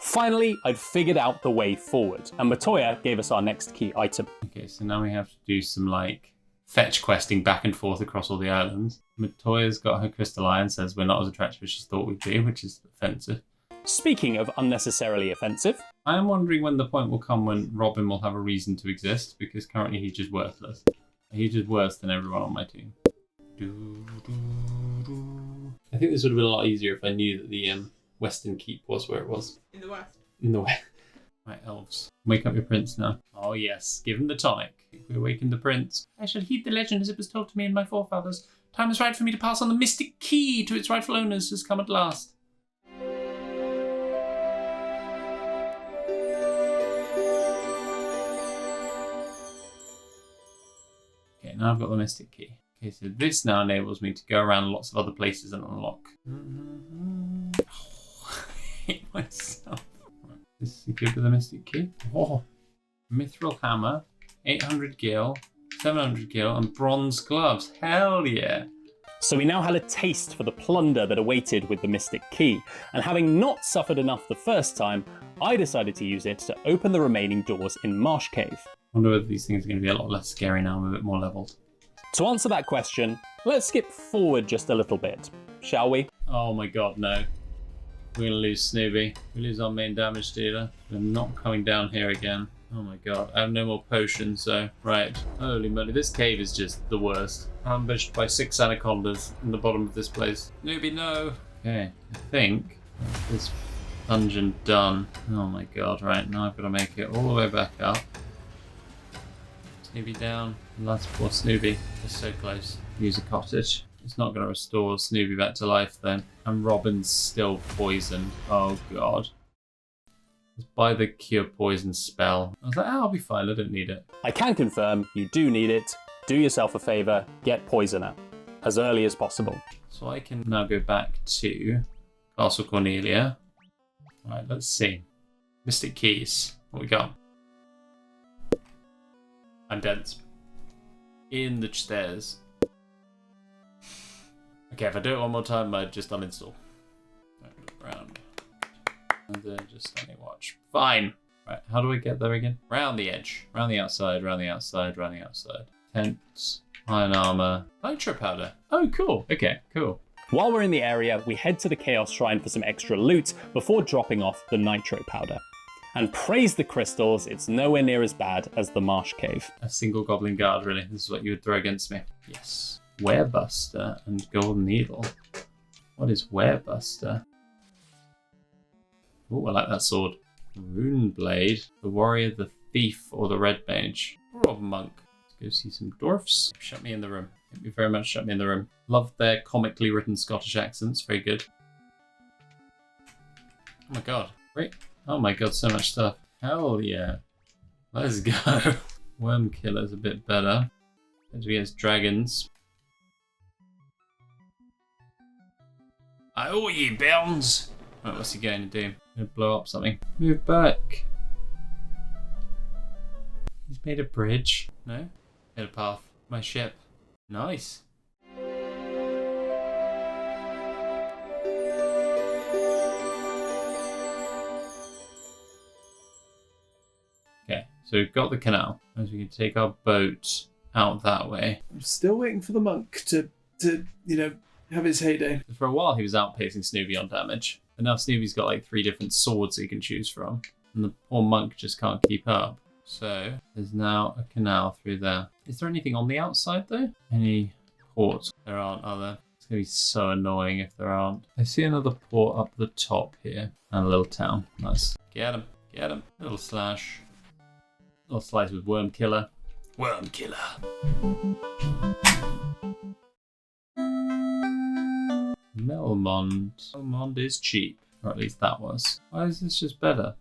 A: Finally, I'd figured out the way forward, and Matoya gave us our next key item.
B: Okay, so now we have to do some like fetch questing back and forth across all the islands. Matoya's got her crystal eye and says we're not as attractive as she thought we'd be, which is offensive.
A: Speaking of unnecessarily offensive,
B: I am wondering when the point will come when Robin will have a reason to exist, because currently he's just worthless. He's just worse than everyone on my team. I think this would have been a lot easier if I knew that the Western Keep was where it was.
D: In the west.
B: In the west. Right, elves. Wake up your prince now. Oh yes, give him the tonic. We awaken the prince. I shall heed the legend as it was told to me and my forefathers. Time is right for me to pass on the mystic key to its rightful owners has come at last. Okay, now I've got the mystic key. Okay, so this now enables me to go around lots of other places and unlock. Oh, I hate myself. Right, this is good with the mystic key. Oh, mithril hammer, 800 gil, 700 gil, and bronze gloves. Hell yeah.
A: so we now had a taste for the plunder that awaited with the Mystic Key, and having not suffered enough the first time, I decided to use it to open the remaining doors in Marsh Cave.
B: I wonder whether these things are going to be a lot less scary now. I'm a bit more leveled.
A: To answer that question, let's skip forward just a little bit, shall we?
B: Oh my god, no. We're going to lose Snoopy. We lose our main damage dealer. We're not coming down here again. Oh my god, I have no more potions, so... Right. Holy moly, this cave is just the worst. Ambushed by 6 anacondas in the bottom of this place. Snoopy, no! Okay, I think this dungeon done. Oh my god, right, now I've got to make it all the way back up. Snoopy down. And that's poor Snoopy. It's so close. Use a cottage. It's not going to restore Snoopy back to life then. And Robin's still poisoned. Oh god. Let's buy the cure poison spell. I was like, oh, I'll be fine. I don't need it.
A: I can confirm you do need it. Do yourself a favour, get Poisoner as early as possible.
B: So I can now go back to Castle Cornelia. Right, let's see. Mystic Keys. What we got? I'm dense. In the stairs. Okay, if I do it one more time, I'd just uninstall. Right, look around. And then just let me watch. Fine. Right, how do I get there again? Round the edge. Round the outside, round the outside, round the outside. Tents, iron armor, nitro powder. Oh, cool. Okay, cool.
A: While we're in the area, we head to the Chaos Shrine for some extra loot before dropping off the nitro powder. And praise the crystals, it's nowhere near as bad as the Marsh Cave.
B: A single goblin guard, really. This is what you would throw against me. Yes. Werebuster and Golden Needle. What is Werebuster? Oh, I like that sword. Rune Blade, the Warrior, the Thief, or the Red Mage. Or a Monk. Let's go see some dwarfs. Shut me in the room. Thank you very much, shut me in the room. Love their comically written Scottish accents. Very good. Oh my god. Great. Oh my god, so much stuff. Hell yeah. Let's go. Worm Killer's a bit better. As against dragons. I owe ye, Bounds! Right, what's he going to do? Gonna blow up something. Move back. He's made a bridge. No? Made a path. My ship. Nice. Okay, so we've got the canal. As we can take our boat out that way.
E: I'm still waiting for the monk to have his heyday.
B: For a while he was outpacing Snoopy on damage. But now Snoopy's got like 3 different swords he can choose from. And the poor monk just can't keep up. So there's now a canal through there. Is there anything on the outside though? Any ports? There aren't, are there? It's going to be so annoying if there aren't. I see another port up the top here. And a little town. Nice. Get him. Get him. Little slash. Little slice with Worm Killer. Worm Killer. Melmond. Melmond is cheap. Or at least that was. Why is this just better?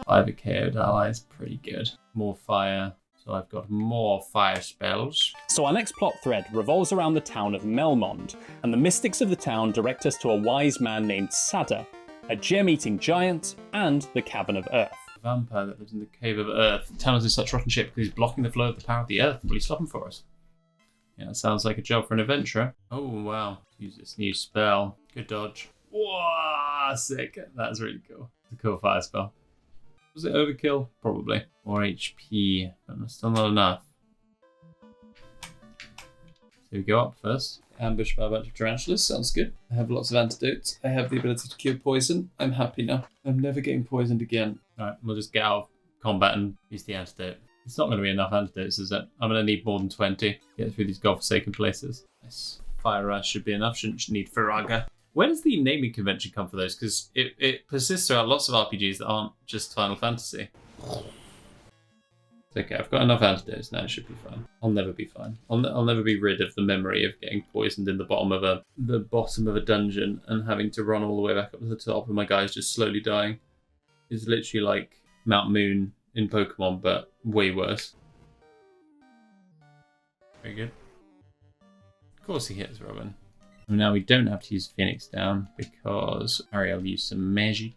B: 5 KO'd allies, pretty good. More fire. So I've got more fire spells.
A: So our next plot thread revolves around the town of Melmond, and the mystics of the town direct us to a wise man named Sada, a gem-eating giant, and the Cavern of Earth.
B: A vampire that lives in the Cave of Earth. The town is in such rotten shape because he's blocking the flow of the power of the earth. Will he stop him for us? Yeah, that sounds like a job for an adventurer. Oh, wow. Use this new spell. Good dodge. Whoa, sick. That's really cool. It's a cool fire spell. Was it overkill? Probably. More HP, but still not enough. So we go up first. Ambushed by a bunch of tarantulas. Sounds good. I have lots of antidotes. I have the ability to cure poison. I'm happy now. I'm never getting poisoned again. Alright, we'll just get out of combat and use the antidote. It's not going to be enough antidotes, is it? I'm going to need more than 20 to get through these godforsaken places. Nice. Fire rush should be enough. Shouldn't need Firaga. Where does the naming convention come for those? Because it persists throughout lots of RPGs that aren't just Final Fantasy. It's okay, I've got enough antidotes now, it should be fine. I'll never be fine. I'll never be rid of the memory of getting poisoned in the bottom of a dungeon and having to run all the way back up to the top and my guy's just slowly dying. It's literally like Mount Moon in Pokemon, but way worse. Very good. Of course he hits Robin. And now we don't have to use Phoenix Down because Ariel used some magic.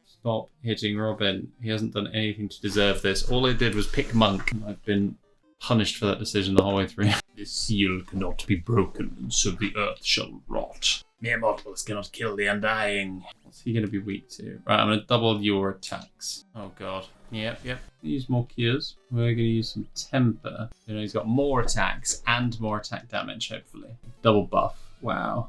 B: Stop hitting Robin. He hasn't done anything to deserve this. All I did was pick Monk. I've been punished for that decision the whole way through.
C: The seal cannot be broken, and so the earth shall rot. Mere mortals cannot kill the undying.
B: What's he going to be weak to? Right, I'm going to double your attacks. Oh, God. Yep. Use more cures. We're going to use some temper. You know, he's got more attacks and more attack damage, hopefully. Double buff. Wow.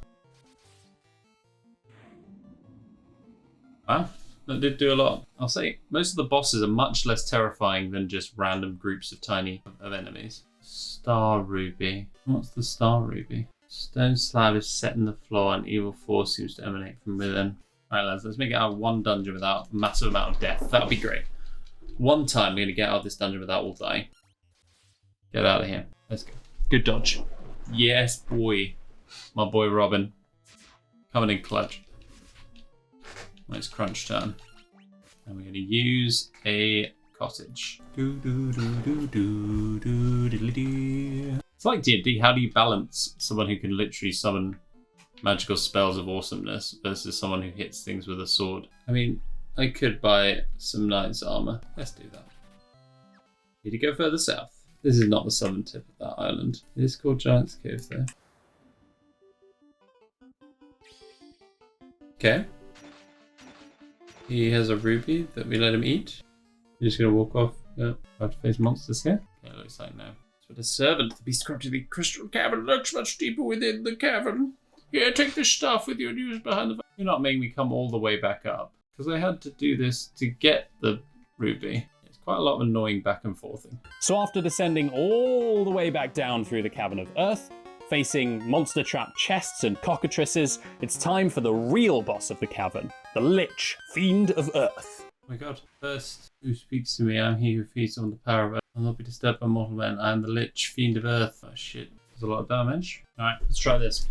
B: Wow. That did do a lot. I'll say most of the bosses are much less terrifying than just random groups of tiny enemies. Star Ruby. What's the Star Ruby? Stone slab is set in the floor and evil force seems to emanate from within. Alright lads, let's make it out of one dungeon without a massive amount of death. That'll be great. One time we're going to get out of this dungeon without all dying. Get out of here. Let's go. Good dodge. Yes, boy. My boy Robin. Coming in clutch. Nice crunch turn. And we're going to use a cottage. It's like D&D. How do you balance someone who can literally summon magical spells of awesomeness versus someone who hits things with a sword? I mean, I could buy some knight's armor. Let's do that. Need to go further south. This is not the southern tip of that island. It is called Giant's Cove though. Okay. He has a ruby that we let him eat. You're just going to walk off. Yep. Have to face monsters here. Okay, it looks like no. That's what a servant. The beast corrupted the crystal cavern lurks much deeper within the cavern. Here, take this staff with you and use it behind the... You're not making me come all the way back up. Because I had to do this to get the ruby. It's quite a lot of annoying back and forthing.
A: So after descending all the way back down through the Cavern of Earth, facing monster trap chests and cockatrices, it's time for the real boss of the cavern, the Lich, Fiend of Earth.
B: Oh my god. First, who speaks to me? I'm he who feeds on the power of Earth. I'll not be disturbed by mortal men. I am the Lich, Fiend of Earth. Oh shit. There's a lot of damage. Alright, let's try this.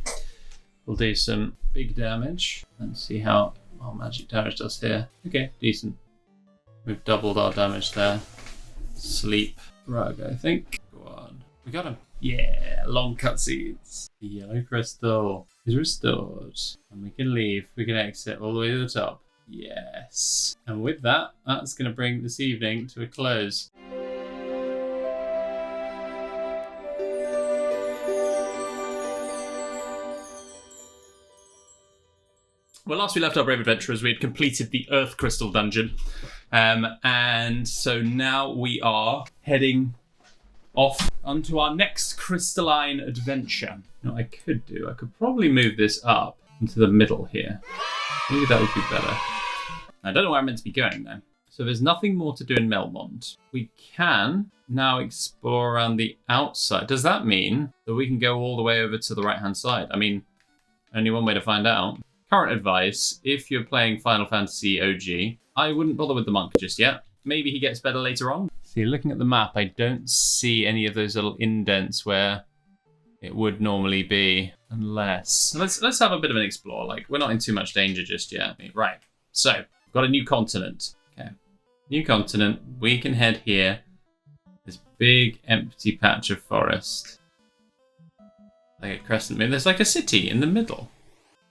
B: We'll do some big damage and see how our magic damage does here. Okay, decent. We've doubled our damage there. Sleep. Rug, I think. Go on. We got him. Yeah, long cutscenes. The yellow crystal is restored. And we can leave. We can exit all the way to the top. Yes. And with that, that's going to bring this evening to a close. Well, last we left our brave adventurers, we had completed the Earth Crystal dungeon. And so now we are heading off onto our next crystalline adventure. You know what I could do? I could probably move this up into the middle here. Maybe that would be better. I don't know where I'm meant to be going though. So there's nothing more to do in Melmond. We can now explore around the outside. Does that mean that we can go all the way over to the right-hand side? I mean, only one way to find out. Current advice, if you're playing Final Fantasy OG, I wouldn't bother with the monk just yet. Maybe he gets better later on. See, looking at the map, I don't see any of those little indents where it would normally be, unless... Let's have a bit of an explore. Like, we're not in too much danger just yet. Right, so, we've got a new continent. Okay, new continent. We can head here. This big empty patch of forest. Like a crescent moon. There's like a city in the middle.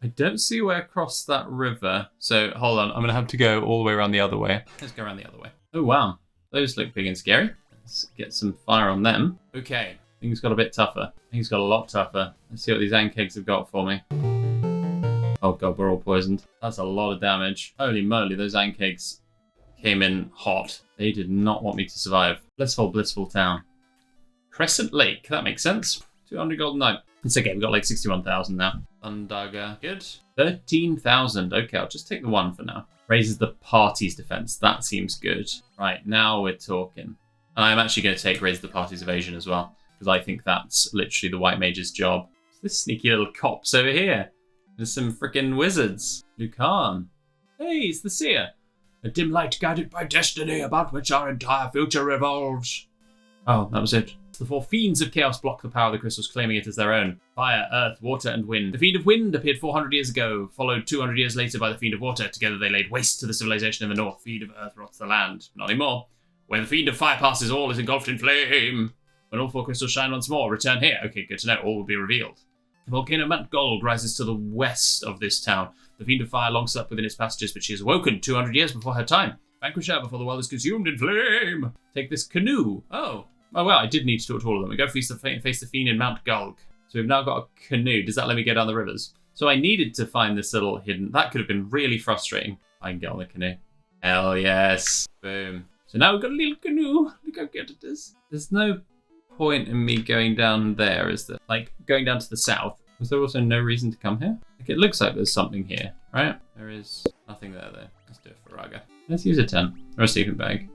B: I don't see a way across that river. So, hold on. I'm going to have to go all the way around the other way. Let's go around the other way. Oh, wow. Those look big and scary. Let's get some fire on them. Okay. Things got a bit tougher. Things got a lot tougher. Let's see what these ankegs have got for me. Oh god, we're all poisoned. That's a lot of damage. Holy moly, those ankegs came in hot. They did not want me to survive. Blissful, blissful town. Crescent Lake, that makes sense. 200 golden knight. It's okay, we've got like 61,000 now. Thundaga, good. 13,000, okay, I'll just take the one for now. Raises the party's defense, that seems good. Right, now we're talking. And I'm actually going to take raise the party's evasion as well, because I think that's literally the white mage's job. This sneaky little cops over here. There's some freaking wizards. Lucan. Hey, it's the seer.
C: A dim light guided by destiny, about which our entire future revolves.
B: Oh, that was it. The four fiends of chaos block the power of the crystals, claiming it as their own. Fire, earth, water, and wind. The fiend of wind appeared 400 years ago, followed 200 years later by the fiend of water. Together they laid waste to the civilization in the north. Fiend of earth rots the land. Not anymore. When the fiend of fire passes, all is engulfed in flame. When all four crystals shine once more, return here. Okay, good to know. All will be revealed. The volcano Mount Gold rises to the west of this town. The fiend of fire long slept within its passages, but she is awoken 200 years before her time. Vanquish her before the world is consumed in flame. Take this canoe. Oh, well, I did need to talk to all of them. We go face the fiend in Mount Gulg. So we've now got a canoe. Does that let me go down the rivers? So I needed to find this little hidden... That could have been really frustrating. I can get on the canoe. Hell yes. Boom. So now we've got a little canoe. Look how good it is. There's no point in me going down there, is there? Like, going down to the south. Was there also no reason to come here? Like, it looks like there's something here, right? There is nothing there, though. Let's do it for Raga. Let's use a tent. Or a sleeping bag.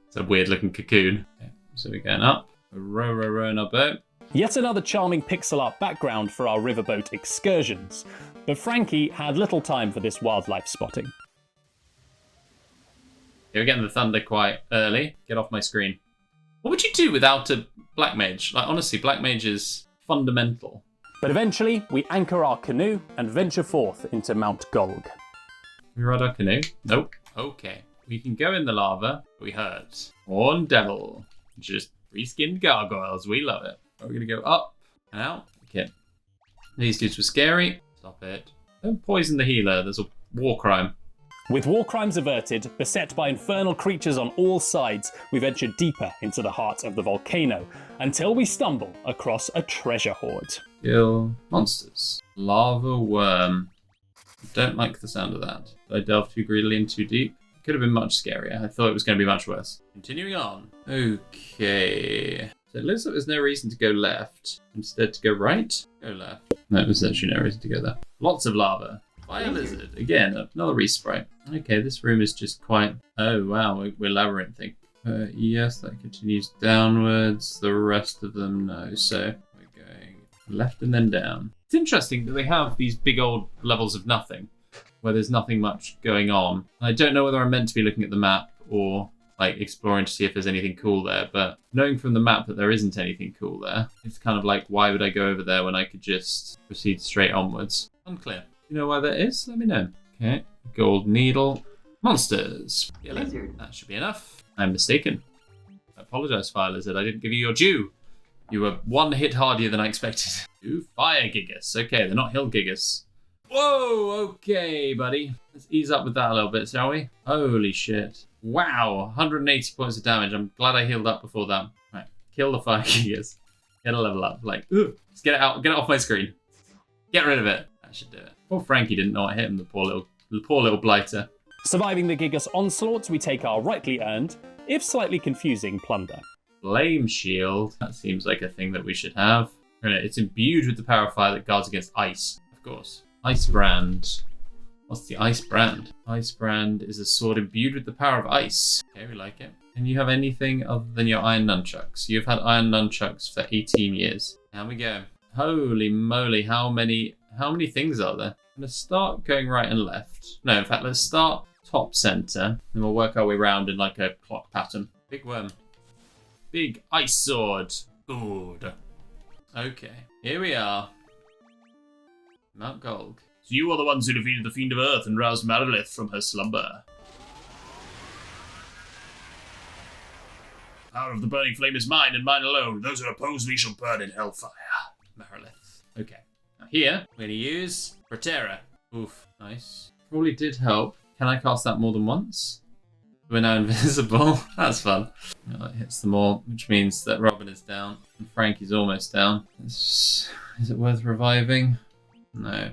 B: It's a weird-looking cocoon. Okay, so we're going up. Row in our boat.
A: Yet another charming pixel art background for our riverboat excursions. But Frankie had little time for this wildlife spotting.
B: Okay, we're getting the thunder quite early. Get off my screen. What would you do without a black mage? Like, honestly, black mage is fundamental.
A: But eventually, we anchor our canoe and venture forth into Mount Golg.
B: Can we ride our canoe? Nope. Okay. We can go in the lava, but we hurt. Horned devil. Just reskinned gargoyles. We love it. We're going to go up and out. Okay. These dudes were scary. Stop it. Don't poison the healer. There's a war crime.
A: With war crimes averted, beset by infernal creatures on all sides, we venture deeper into the heart of the volcano, until we stumble across a treasure hoard.
B: Kill monsters. Lava worm. Don't like the sound of that. Did I delve too greedily and too deep? It could have been much scarier. I thought it was going to be much worse. Continuing on. Okay. So it looks like there's no reason to go left. Instead to go right? Go left. No, there's actually no reason to go there. Lots of lava. Fire lizard. Again, another resprite. Okay, this room is just quite... Oh, wow, we're labyrinthing. Yes, that continues downwards. The rest of them, no. So we're going left and then down. It's interesting that they have these big old levels of nothing, where there's nothing much going on. I don't know whether I'm meant to be looking at the map or like exploring to see if there's anything cool there, but knowing from the map that there isn't anything cool there, it's kind of like, why would I go over there when I could just proceed straight onwards? Unclear. You know why that is? Let me know. Okay. Gold needle. Monsters. Yellow. That should be enough. I'm mistaken. I apologise, Fire Lizard. I didn't give you your due. You were one hit hardier than I expected. 2 fire gigas. Okay, they're not hill gigas. Whoa, okay, buddy. Let's ease up with that a little bit, shall we? Holy shit. Wow, 180 points of damage. I'm glad I healed up before that. Right, kill the fire gigas. Get a level up. Like, ugh. Just get it out. Get it off my screen. Get rid of it. That should do it. Poor Frankie didn't know what hit him, the poor little blighter.
A: Surviving the Gigas onslaught, we take our rightly earned, if slightly confusing, plunder.
B: Flame shield. That seems like a thing that we should have. It's imbued with the power of fire that guards against ice. Of course. Ice brand. What's the ice brand? Ice brand is a sword imbued with the power of ice. Okay, we like it. And you have anything other than your iron nunchucks? You've had iron nunchucks for 18 years. Here we go. Holy moly, how many things are there? I'm going to start going right and left. No, in fact, let's start top center, and we'll work our way around in like a clock pattern. Big worm. Big ice sword. Good. Okay, here we are. Mount Golg.
C: So you are the ones who defeated the Fiend of Earth and roused Marilith from her slumber. The power of the burning flame is mine and mine alone. Those who oppose me shall burn in hellfire.
B: Marilith. Okay. Now here, we're going to use Protera. Oof, nice. Probably did help. Can I cast that more than once? We're now invisible. That's fun. Oh, it hits them all, which means that Robin is down and Frankie's almost down. Is it worth reviving? No.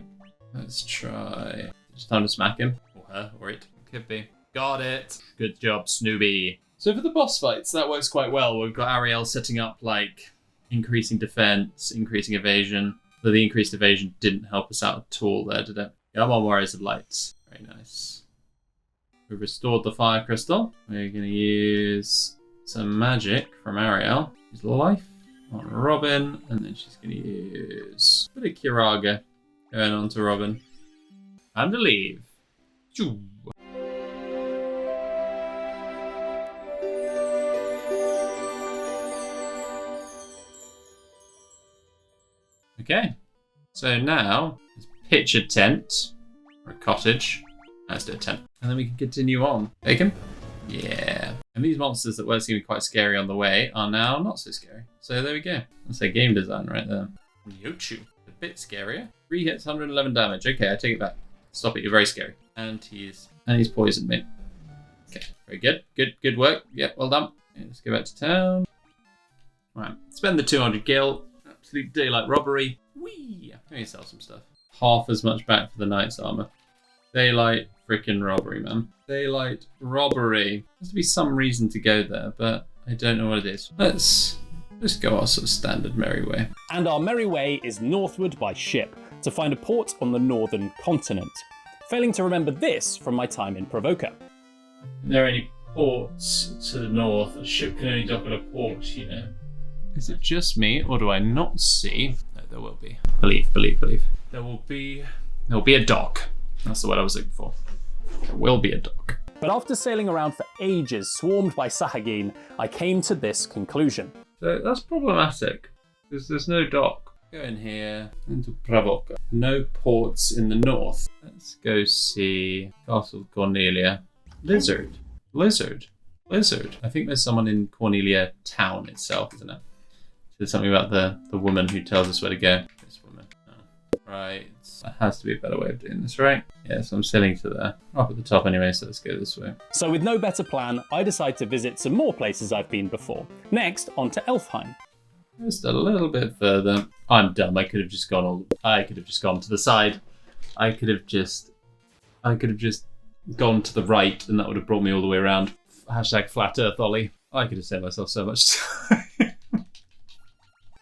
B: Let's try. It's time to smack him. Or her, or it. Could be. Got it. Good job, Snoopy. So for the boss fights, that works quite well. We've got Ariel setting up like increasing defense, increasing evasion. Though the increased evasion didn't help us out at all there, did it? Come on, Warriors of Light. Very nice. We've restored the fire crystal. We're going to use some magic from Ariel. Use life on Robin, and then she's going to use a bit of Kiraga going on to Robin. Time to leave. Choo. Okay, so now let's pitch a tent or a cottage. Let's do a tent. And then we can continue on. Bacon? Yeah. And these monsters that were going to be quite scary on the way are now not so scary. So there we go. That's a game design right there. Mewtwo. A bit scarier. 3 hits, 111 damage. Okay, I take it back. Stop it, you're very scary. And he's poisoned me. Okay, very good. Good work. Yep, well done. Okay, let's go back to town. Right, spend the 200 gil. Absolute daylight robbery. Whee! Let me sell some stuff. Half as much back for the knight's armor. Daylight freaking robbery, man. Daylight robbery. There's to be some reason to go there, but I don't know what it is. Let's go our sort of standard merry way.
A: And our merry way is northward by ship to find a port on the northern continent. Failing to remember this from my time in Provoker.
C: Are there any ports to the north? A ship can only dock at a port, you know.
B: Is it just me, or do I not see? No, there will be. Believe. There will be a dock. That's the word I was looking for. There will be a dock.
A: But after sailing around for ages, swarmed by Sahagin, I came to this conclusion.
B: So that's problematic, because there's no dock. Go in here, into Provoca. No ports in the north. Let's go see Castle Cornelia. Lizard. I think there's someone in Cornelia town itself, isn't it? There's something about the woman who tells us where to go. This woman. Oh. Right. That has to be a better way of doing this, right? Yeah, so I'm sailing to there. Up at the top anyway, so let's go this way.
A: So with no better plan, I decide to visit some more places I've been before. Next, on to Elfheim.
B: Just a little bit further. I'm dumb. I could have just gone to the side. I could have just gone to the right, and that would have brought me all the way around. Hashtag flat earth Ollie. I could have saved myself so much time.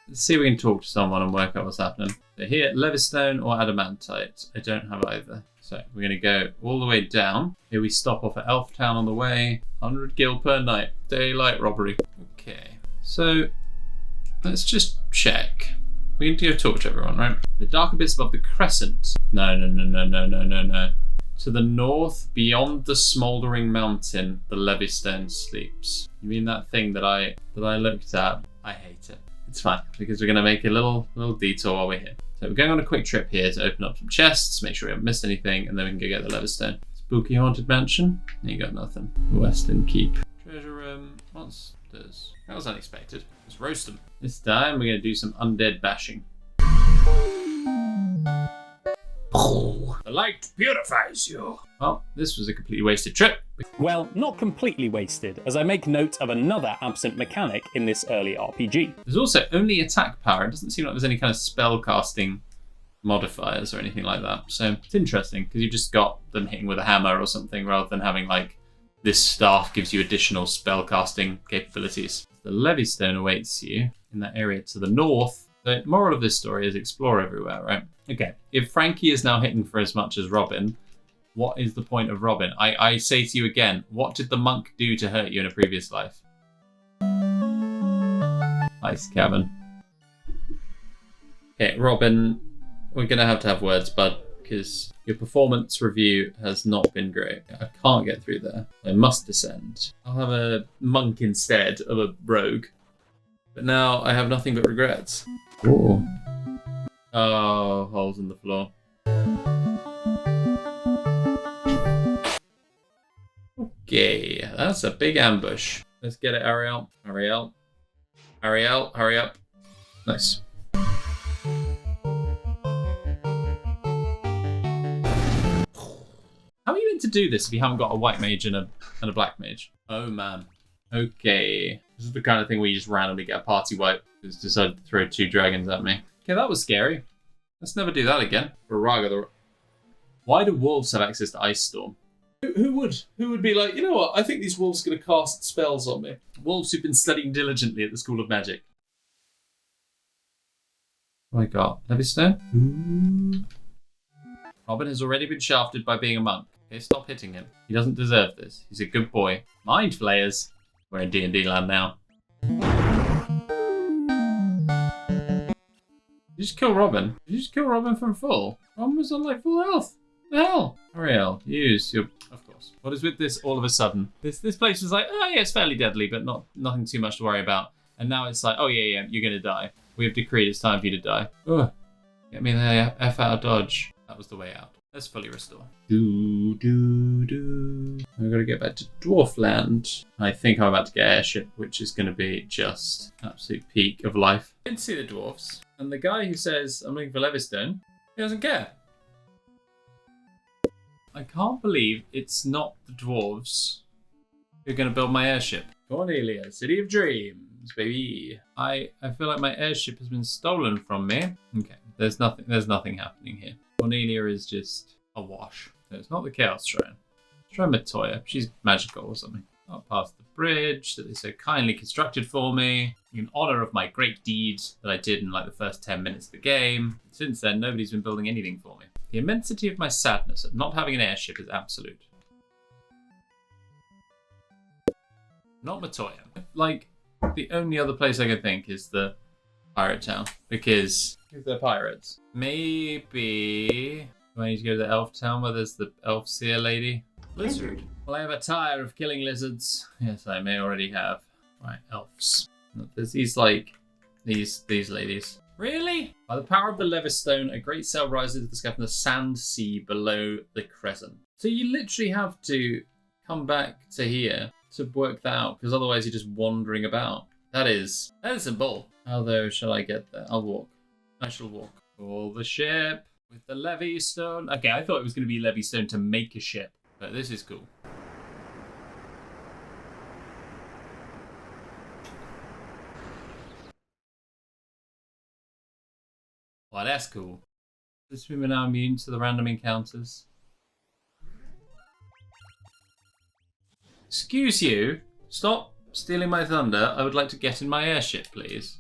B: Let's see if we can talk to someone and work out what's happening. So here, Levistone or Adamantite. I don't have either. So we're going to go all the way down. Here we stop off at Elf Town on the way. 100 gil per night. Daylight robbery. Okay. So let's just check. We can go talk to everyone, right? The dark abyss above the crescent. No. To the north, beyond the smouldering mountain, the Levistone sleeps. You mean that thing that I looked at? I hate it. It's fine, because we're going to make a little detour while we're here. So we're going on a quick trip here to open up some chests, make sure we haven't missed anything, and then we can go get the Levistone. Spooky haunted mansion? You got nothing. Western Keep. Treasure room. Monsters. That was unexpected. Let's roast them. This time we're going to do some undead bashing.
C: The light purifies you.
B: Well, this was a completely wasted trip.
A: Well, not completely wasted, as I make note of another absent mechanic in this early RPG.
B: There's also only attack power. It doesn't seem like there's any kind of spell casting modifiers or anything like that. So it's interesting, because you've just got them hitting with a hammer or something, rather than having like this staff gives you additional spell casting capabilities. The Levistone awaits you in that area to the north. The moral of this story is explore everywhere, right? Okay, if Frankie is now hitting for as much as Robin, what is the point of Robin? I say to you again, what did the monk do to hurt you in a previous life? Nice, Kevin. Okay, Robin, we're going to have words, bud, because your performance review has not been great. I can't get through there. I must descend. I'll have a monk instead of a rogue. But now I have nothing but regrets. Ooh. Oh, holes in the floor. Okay, that's a big ambush. Let's get it, Ariel. Ariel, hurry up. Nice. How are you need to do this if you haven't got a white mage and a black mage. Oh man. Okay. This is the kind of thing where you just randomly get a party wipe who's decided to throw 2 dragons at me. Okay, that was scary. Let's never do that again. Why do wolves have access to Ice Storm?
E: Who would be like, you know what? I think these wolves are going to cast spells on me.
B: Wolves who've been studying diligently at the School of Magic. Oh my god. Levystone? Ooh. Robin has already been shafted by being a monk. Okay, stop hitting him. He doesn't deserve this. He's a good boy. Mind flayers. We're in D&D land now. Did you just kill Robin? Did you just kill Robin from full? Robin was on like full health. What the hell? Ariel, use your... Of course. What is with this all of a sudden? This place was like, oh yeah, it's fairly deadly, but nothing too much to worry about. And now it's like, oh yeah, you're going to die. We have decreed it's time for you to die. Ugh. Get me the F out of dodge. That was the way out. Let's fully restore. We've got to get back to Dwarfland. I think I'm about to get airship, which is going to be just absolute peak of life. I didn't see the dwarfs. And the guy who says, I'm looking for Levystone, he doesn't care. I can't believe it's not the dwarves who are going to build my airship. Cornelia, City of Dreams, baby. I feel like my airship has been stolen from me. Okay, there's nothing happening here. Cornelia is just a wash. So it's not the Chaos Shrine. Let's try Matoya. She's magical or something. Not past the bridge that they so kindly constructed for me in honor of my great deed that I did in like the first 10 minutes of the game. Since then, nobody's been building anything for me. The immensity of my sadness at not having an airship is absolute. Not Matoya. Like, the only other place I can think is the pirate town. Because they're pirates. Maybe... Do I need to go to the elf town where there's the elf seer lady? Lizard. Well, I have a tire of killing lizards. Yes, I may already have. Right, elves. There's these, like... These ladies. Really? By the power of the Levystone, a great sail rises to the sky from the sand sea below the crescent. So you literally have to come back to here to work that out, because otherwise you're just wandering about. That is some bull. How though shall I get there? I'll walk. I shall walk. Pull the ship with the Levystone. Okay, I thought it was going to be Levystone to make a ship, but this is cool. Well, that's cool. This women are now immune to the random encounters. Excuse you. Stop stealing my thunder. I would like to get in my airship, please.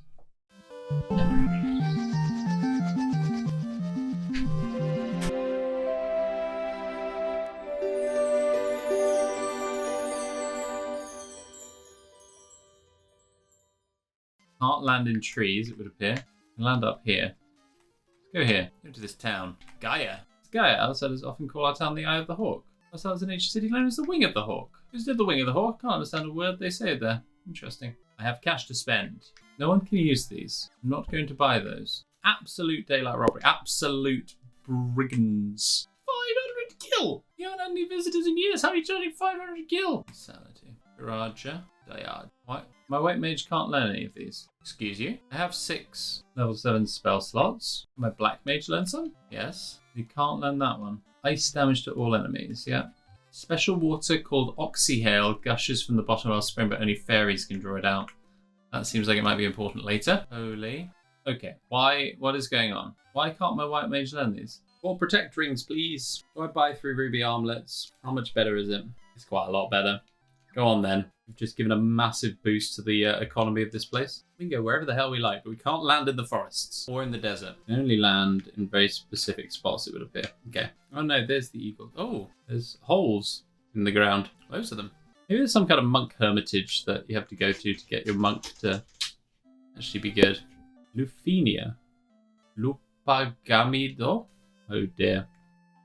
B: Can't land in trees, it would appear. Can land up here. Go here. Go to this town. Gaia. It's Gaia. Outsiders often call our town the Eye of the Hawk. Outsiders in each city known as the Wing of the Hawk. Who's did the Wing of the Hawk? Can't understand a word they say there. Interesting. I have cash to spend. No one can use these. I'm not going to buy those. Absolute daylight robbery. Absolute brigands. 500 gil! You haven't had any visitors in years. How are you charging 500 gil? Insanity. Garaja. Dayard. What? My white mage can't learn any of these. Excuse you? I have 6 level 7 spell slots. Can my black mage learn some? Yes. You can't learn that one. Ice damage to all enemies, yeah. Special water called Oxyhail gushes from the bottom of our spring, but only fairies can draw it out. That seems like it might be important later. Holy. Okay, what is going on? Why can't my white mage learn these? 4 protect rings, please. Do I buy 3 ruby armlets? How much better is it? It's quite a lot better. Go on then. We've just given a massive boost to the economy of this place. We can go wherever the hell we like, but we can't land in the forests or in the desert. We can only land in very specific spots, it would appear. Okay. Oh no, there's the eagle. Oh, there's holes in the ground. Loads of them. Maybe there's some kind of monk hermitage that you have to go to get your monk to actually be good. Lufinia. Lupagamido? Oh dear.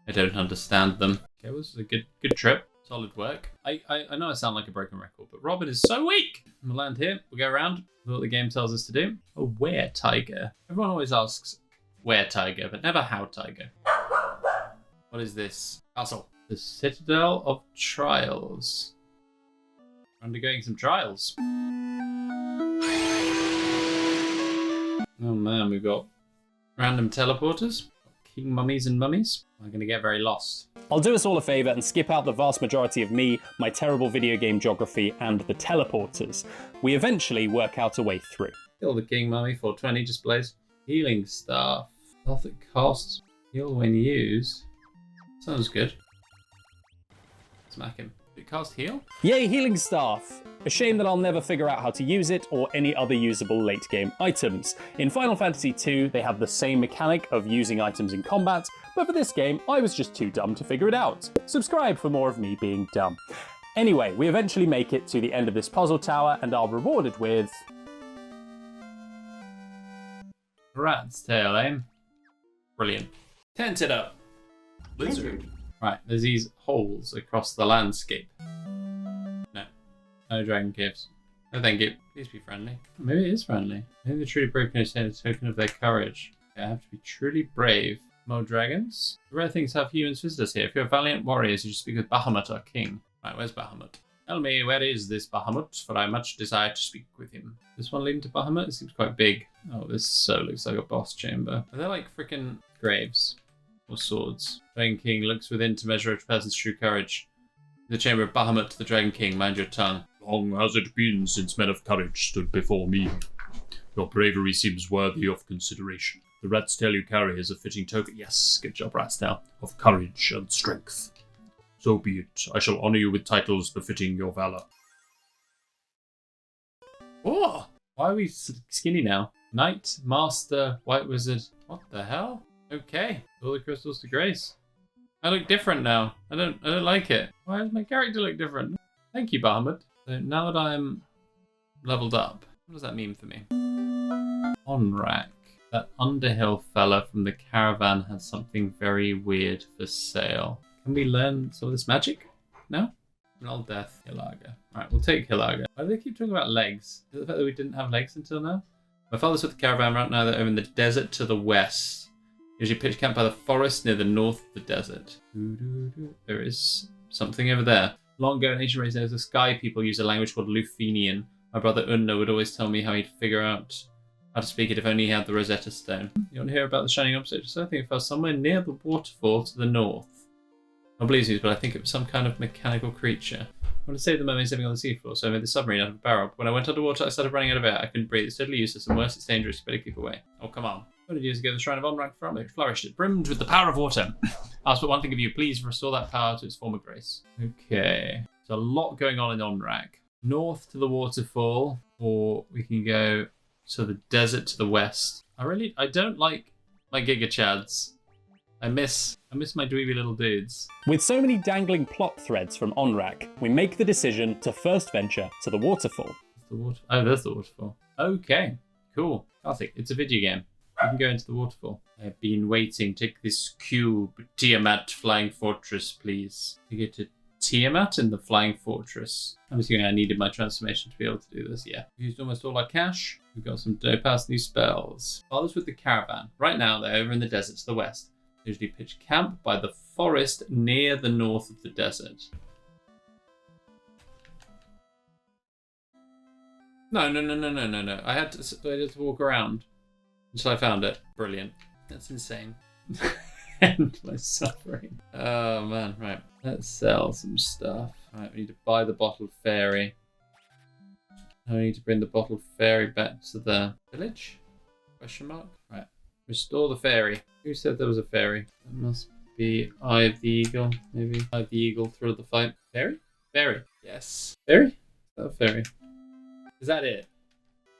B: I don't understand them. Okay, well, this was a good trip. Solid work. I know I sound like a broken record, but Robin is so weak. We'll land here. We'll go around. Do what the game tells us to do. A where tiger. Everyone always asks where tiger, but never how tiger. What is this? Castle. The Citadel of Trials. We're undergoing some trials. Oh man, we've got random teleporters. King mummies and mummies. I'm going to get very lost.
A: I'll do us all a favour and skip out the vast majority of me, my terrible video game geography, and the teleporters. We eventually work out a way through.
B: Kill the king, mummy. 420 displays. Healing staff. Health that costs. Heal when used. Sounds good. Smack him. Did it cast heal?
A: Yay, healing staff! A shame that I'll never figure out how to use it or any other usable late game items. In Final Fantasy II, they have the same mechanic of using items in combat, but for this game, I was just too dumb to figure it out. Subscribe for more of me being dumb. Anyway, we eventually make it to the end of this puzzle tower and are rewarded with...
B: Rat's tail, eh? Brilliant.
E: Tent it up. Lizard.
B: Right, there's these holes across the landscape. No dragon caves. No thank you. Please be friendly. Maybe it is friendly. Maybe the truly brave can extend a token of their courage. I have to be truly brave. More dragons? The rare things have humans visit us here. If you're valiant warriors, you should speak with Bahamut, our king. Right, where's Bahamut? Tell me, where is this Bahamut? For I much desire to speak with him. This one leading to Bahamut? It seems quite big. Oh, this so looks like a boss chamber. Are they like freaking graves? Or swords? Dragon King looks within to measure a person's true courage. The chamber of Bahamut, the Dragon King, mind your tongue.
C: Long has it been since men of courage stood before me. Your bravery seems worthy of consideration. The rat's tail you carry is a fitting token, yes, good job, rat's tail, of courage and strength. So be it. I shall honour you with titles befitting your valour.
B: Oh! Why are we skinny now? Knight, Master, White Wizard. What the hell? Okay. All the crystals to grace. I look different now. I don't like it. Why does my character look different? Thank you, Bahamut. So now that I'm leveled up, what does that mean for me? Onrak. That Underhill fella from the caravan has something very weird for sale. Can we learn some of this magic? No? Null Death, Hilaga. Alright, we'll take Hilaga. Why do they keep talking about legs? Is it the fact that we didn't have legs until now? My father's with the caravan right now. They're over in the desert to the west. Usually pitch camp by the forest near the north of the desert. There is something over there. Long ago in ancient race, there was a sky people use a language called Lufenian. My brother Unna would always tell me how he'd figure out how to speak it if only he had the Rosetta Stone. You want to hear about the Shining Object? So I think it fell somewhere near the waterfall to the north. I believe it, but I think it was some kind of mechanical creature. I want to save the mermaids living on the seafloor, so I made the submarine out of a barrel. When I went underwater, I started running out of air. I couldn't breathe. It's totally useless, and worse, it's dangerous. You better keep away. Oh, come on. 100 years ago, the Shrine of Onrak flourished. It brimmed with the power of water. Ask but one thing of you. Please restore that power to its former grace. Okay. There's a lot going on in Onrak. North to the waterfall, or we can go to the desert to the west. I don't like my Giga Chads. I miss my dweeby little dudes.
A: With so many dangling plot threads from Onrak, we make the decision to first venture to the waterfall.
B: Oh, there's the waterfall. Okay, cool. Classic. It's a video game. You can go into the waterfall. I've been waiting. Take this cube. Tiamat Flying Fortress, please. You get to Tiamat in the Flying Fortress. I'm assuming I needed my transformation to be able to do this. Yeah. We used almost all our cash. We've got some dope-ass new spells. Father's with the caravan. Right now, they're over in the desert to the west. They usually pitch camp by the forest near the north of the desert. No. I had to walk around until I found it. Brilliant. That's insane. End my suffering. Oh man, right. Let's sell some stuff. Right, we need to buy the bottled fairy. Now we need to bring the bottled fairy back to the village? Question mark? Right. Restore the fairy. Who said there was a fairy? It must be Eye of the Eagle, maybe. Eye of the Eagle, Thrill of the Fight. Fairy? Fairy. Yes. Fairy? Is that a fairy? Is that it?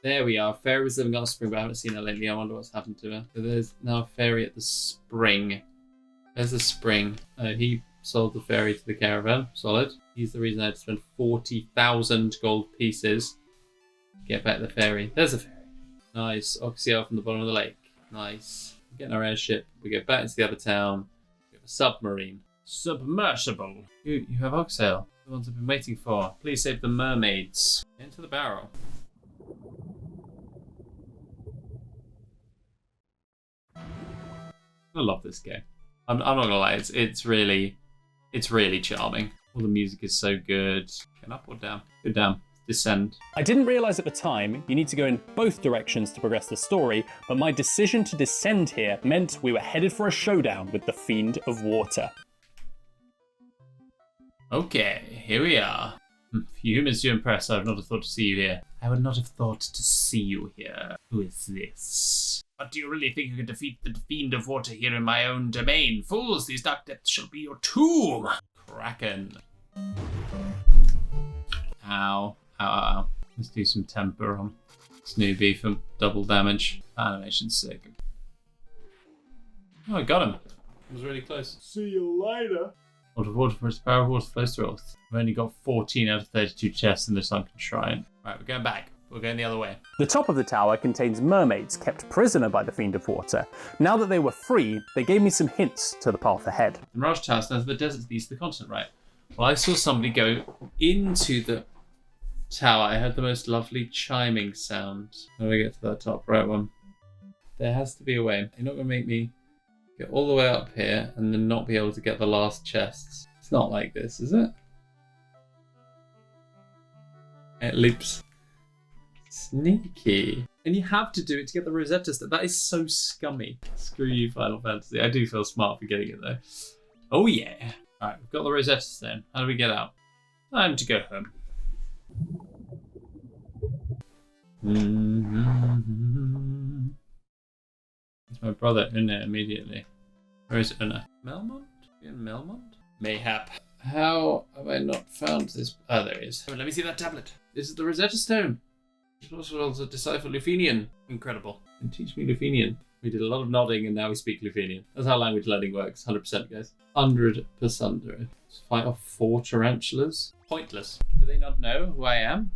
B: There we are. Fairy was living on spring, but I haven't seen her lately. I wonder what's happened to her. So there's now a fairy at the spring. There's the spring. He sold the fairy to the caravan. Solid. He's the reason I had to spend 40,000 gold pieces to get back the fairy. There's a fairy. Nice. Oxyel from the bottom of the lake. Nice. We get in our airship. We go back into the other town. We have a submarine. Submersible. You have Oxyel. The ones I've been waiting for. Please save the mermaids. Into the barrel. I love this game. I'm not gonna lie, it's really charming. All the music is so good. Get up or down? Go down. Descend.
A: I didn't realise at the time you need to go in both directions to progress the story, but my decision to descend here meant we were headed for a showdown with the Fiend of Water.
B: Okay, here we are. You humans do impress. I would not have thought to see you here. I would not have thought to see you here. Who is this?
C: But do you really think you can defeat the Fiend of Water here in my own domain? Fools, these dark depths shall be your tomb!
B: Kraken. Ow. Ow, ow, ow. Let's do some temper on Snoopy for double damage. Animation's sick. Oh, I got him. It was really close.
E: See you later.
B: Water for its power of water flows through us. I've only got 14 out of 32 chests in the sunken shrine. Right, we're going back. We're going the other way.
A: The top of the tower contains mermaids kept prisoner by the Fiend of Water. Now that they were free, they gave me some hints to the path ahead.
B: The Mirage Tower stands in the desert to the east of the continent, right? Well, I saw somebody go into the tower. I heard the most lovely chiming sound. How do we get to that top right one? There has to be a way. You're not going to make me get all the way up here and then not be able to get the last chests. It's not like this, is it? It loops. Sneaky. And you have to do it to get the Rosetta Stone. That is so scummy. Screw you, Final Fantasy. I do feel smart for getting it though. Oh yeah. Alright, we've got the Rosetta Stone. How do we get out? Time to go home. It's my brother, Una, immediately. Where is Una? Melmont? In Melmont? Mayhap. How have I not found this? Oh, there he is. Oh, let me see that tablet. This is the Rosetta Stone. It also allows to decipher Lufenian. Incredible. And teach me Lufenian. We did a lot of nodding and now we speak Lufenian. That's how language learning works. 100%, guys. 100%. Let's fight off 4 tarantulas. Pointless. Do they not know who I am?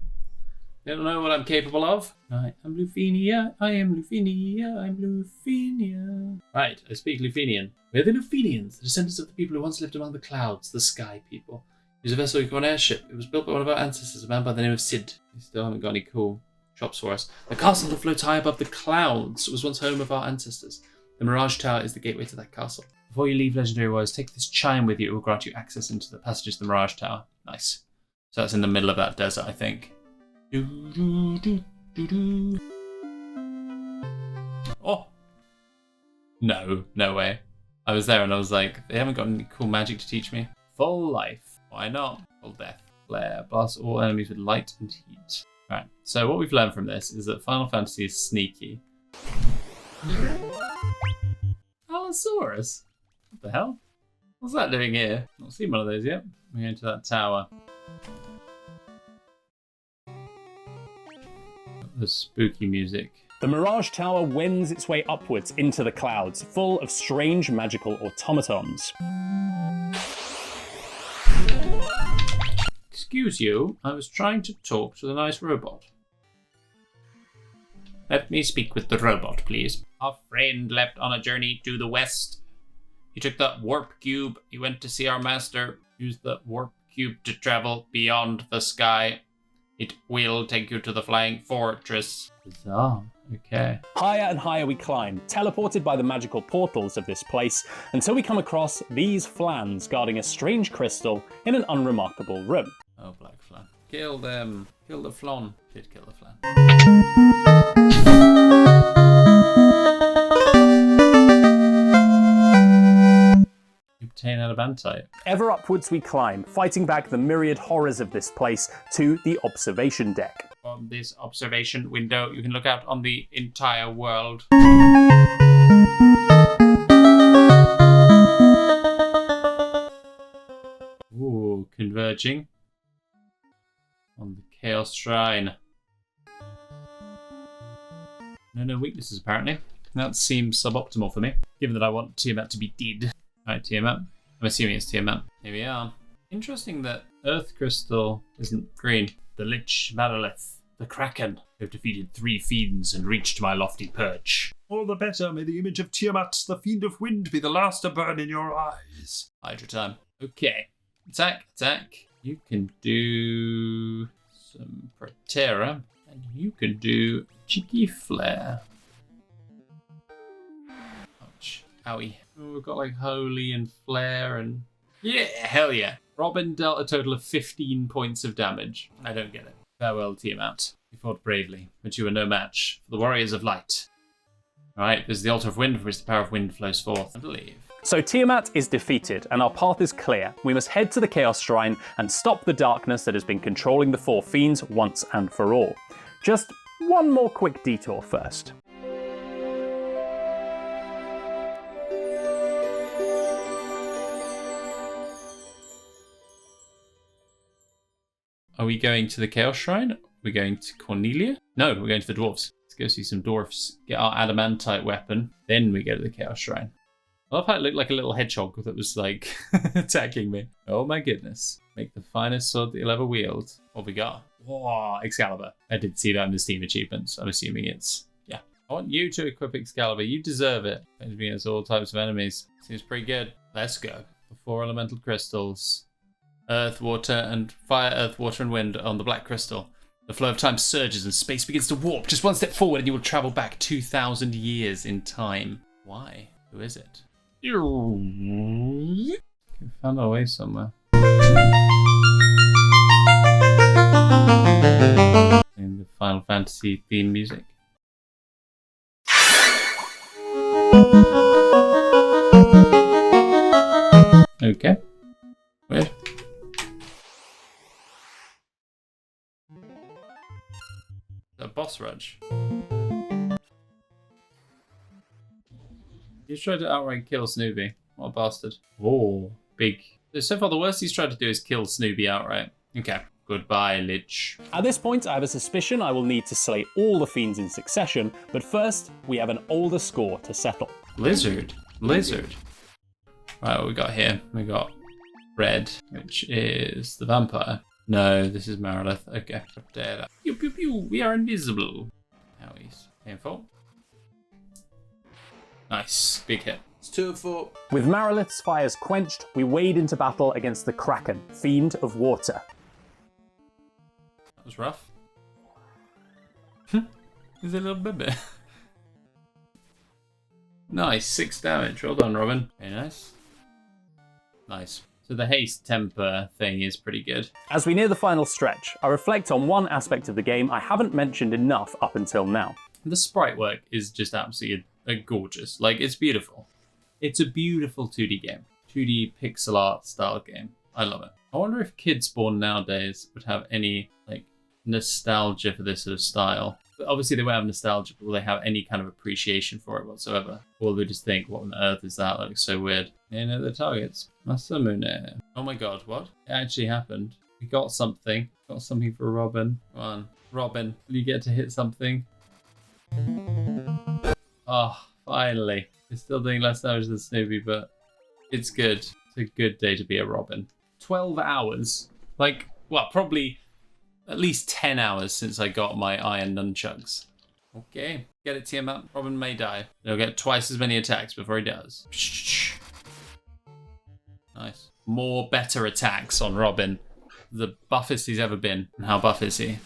B: They don't know what I'm capable of. I am Lufenia. I am Lufenia. I'm Lufenia. Right, I speak Lufenian. We're the Lufenians, the descendants of the people who once lived among the clouds, the sky people. It was a vessel we call an airship. It was built by one of our ancestors, a man by the name of Sid. We still haven't got any cool shops for us. The castle that floats high above the clouds was once home of our ancestors. The Mirage Tower is the gateway to that castle. Before you leave Legendary Warriors, take this chime with you. It will grant you access into the passages of the Mirage Tower. Nice. So that's in the middle of that desert, I think. Oh! No, no way. I was there and I was like, they haven't got any cool magic to teach me. Full life. Why not? Full death. Flare. Blast all enemies with light and heat. Alright, so what we've learned from this is that Final Fantasy is sneaky. Allosaurus? What the hell? What's that doing here? Not seen one of those yet. We're going to that tower. The spooky music.
A: The Mirage Tower wends its way upwards into the clouds, full of strange magical automatons.
B: Excuse you, I was trying to talk to the nice robot. Let me speak with the robot, please. Our friend left on a journey to the west. He took the warp cube. He went to see our master. Used the warp cube to travel beyond the sky. It will take you to the flying fortress. Bizarre. Okay.
A: Higher and higher we climb, teleported by the magical portals of this place, until we come across these flans guarding a strange crystal in an unremarkable room.
B: Oh, black flan. Kill them. Kill the flan. Did kill the flan. Obtain adamantite.
A: Ever upwards we climb, fighting back the myriad horrors of this place to the observation deck.
B: On this observation window, you can look out on the entire world. Ooh, converging on the Chaos Shrine. No weaknesses apparently. That seems suboptimal for me, given that I want Tiamat to be dead. Alright, Tiamat. I'm assuming it's Tiamat. Here we are. Interesting that Earth Crystal isn't green. The Lich Marilith, the Kraken, have defeated 3 fiends and reached my lofty perch.
C: All the better, may the image of Tiamat, the Fiend of Wind, be the last to burn in your eyes.
B: Hydra time. Okay. Attack, attack. You can do some Protera, and you can do Cheeky Flare. Ouch. Owie. Oh, we've got like Holy and Flare and... Yeah, hell yeah. Robin dealt a total of 15 points of damage. I don't get it. Farewell, Tiamat. You fought bravely, but you were no match for the warriors of light. Alright, there's the altar of wind from which the power of wind flows forth. I believe.
A: So Tiamat is defeated and our path is clear. We must head to the Chaos Shrine and stop the darkness that has been controlling the Four Fiends once and for all. Just one more quick detour first.
B: Are we going to the Chaos Shrine? Are we going to Cornelia? No, we're going to the dwarves. Let's go see some dwarfs. Get our adamantite weapon. Then we go to the Chaos Shrine. I love how it looked like a little hedgehog that was like attacking me. Oh my goodness. Make the finest sword that you'll ever wield. What we got? Whoa, Excalibur. I did see that in the Steam achievements. I'm assuming it's, yeah. I want you to equip Excalibur. You deserve it. Going to be against all types of enemies. Seems pretty good. Let's go. The 4 elemental crystals. Earth, water, and fire, earth, water, and wind on the black crystal. The flow of time surges and space begins to warp. Just one step forward and you will travel back 2,000 years in time. Why? Who is it? We found our way somewhere. In the Final Fantasy theme music. Okay. Weird. A boss rush. He's tried to outright kill Snoopy. What a bastard. Oh, big. So far, the worst he's tried to do is kill Snoopy outright. Okay. Goodbye, Lich.
A: At this point, I have a suspicion I will need to slay all the fiends in succession, but first, we have an older score to settle.
B: Lizard. Lizard. Right, what we got here? We got Red, which is the vampire. No, this is Marilith. Okay. Pew, pew, pew. We are invisible. How is painful. Nice. Big hit.
E: It's 2 of 4.
A: With Marilith's fires quenched, we wade into battle against the Kraken, Fiend of Water.
B: That was rough. He's a little baby. Nice. 6 damage. Well done, Robin. Very nice. Nice. So the haste temper thing is pretty good.
A: As we near the final stretch, I reflect on one aspect of the game I haven't mentioned enough up until now.
B: The sprite work is just absolutely gorgeous. Like, it's beautiful. It's a beautiful 2D game. 2D pixel art style game. I love it. I wonder if kids born nowadays would have any, like, nostalgia for this sort of style. But obviously they won't have nostalgia, but will they have any kind of appreciation for it whatsoever? Or will they just think, what on earth is that? That looks so weird. You know the targets. Masamune. Oh my god, what? It actually happened. We got something. Got something for Robin. Come on. Robin, will you get to hit something? Oh, finally. It's still doing less damage than Snoopy, but it's good. It's a good day to be a Robin. 12 hours. Like, well, probably at least 10 hours since I got my iron nunchucks. Okay. Get it, Tiamat. Robin may die. He'll get twice as many attacks before he does. Nice. More better attacks on Robin. The buffest he's ever been. And how buff is he?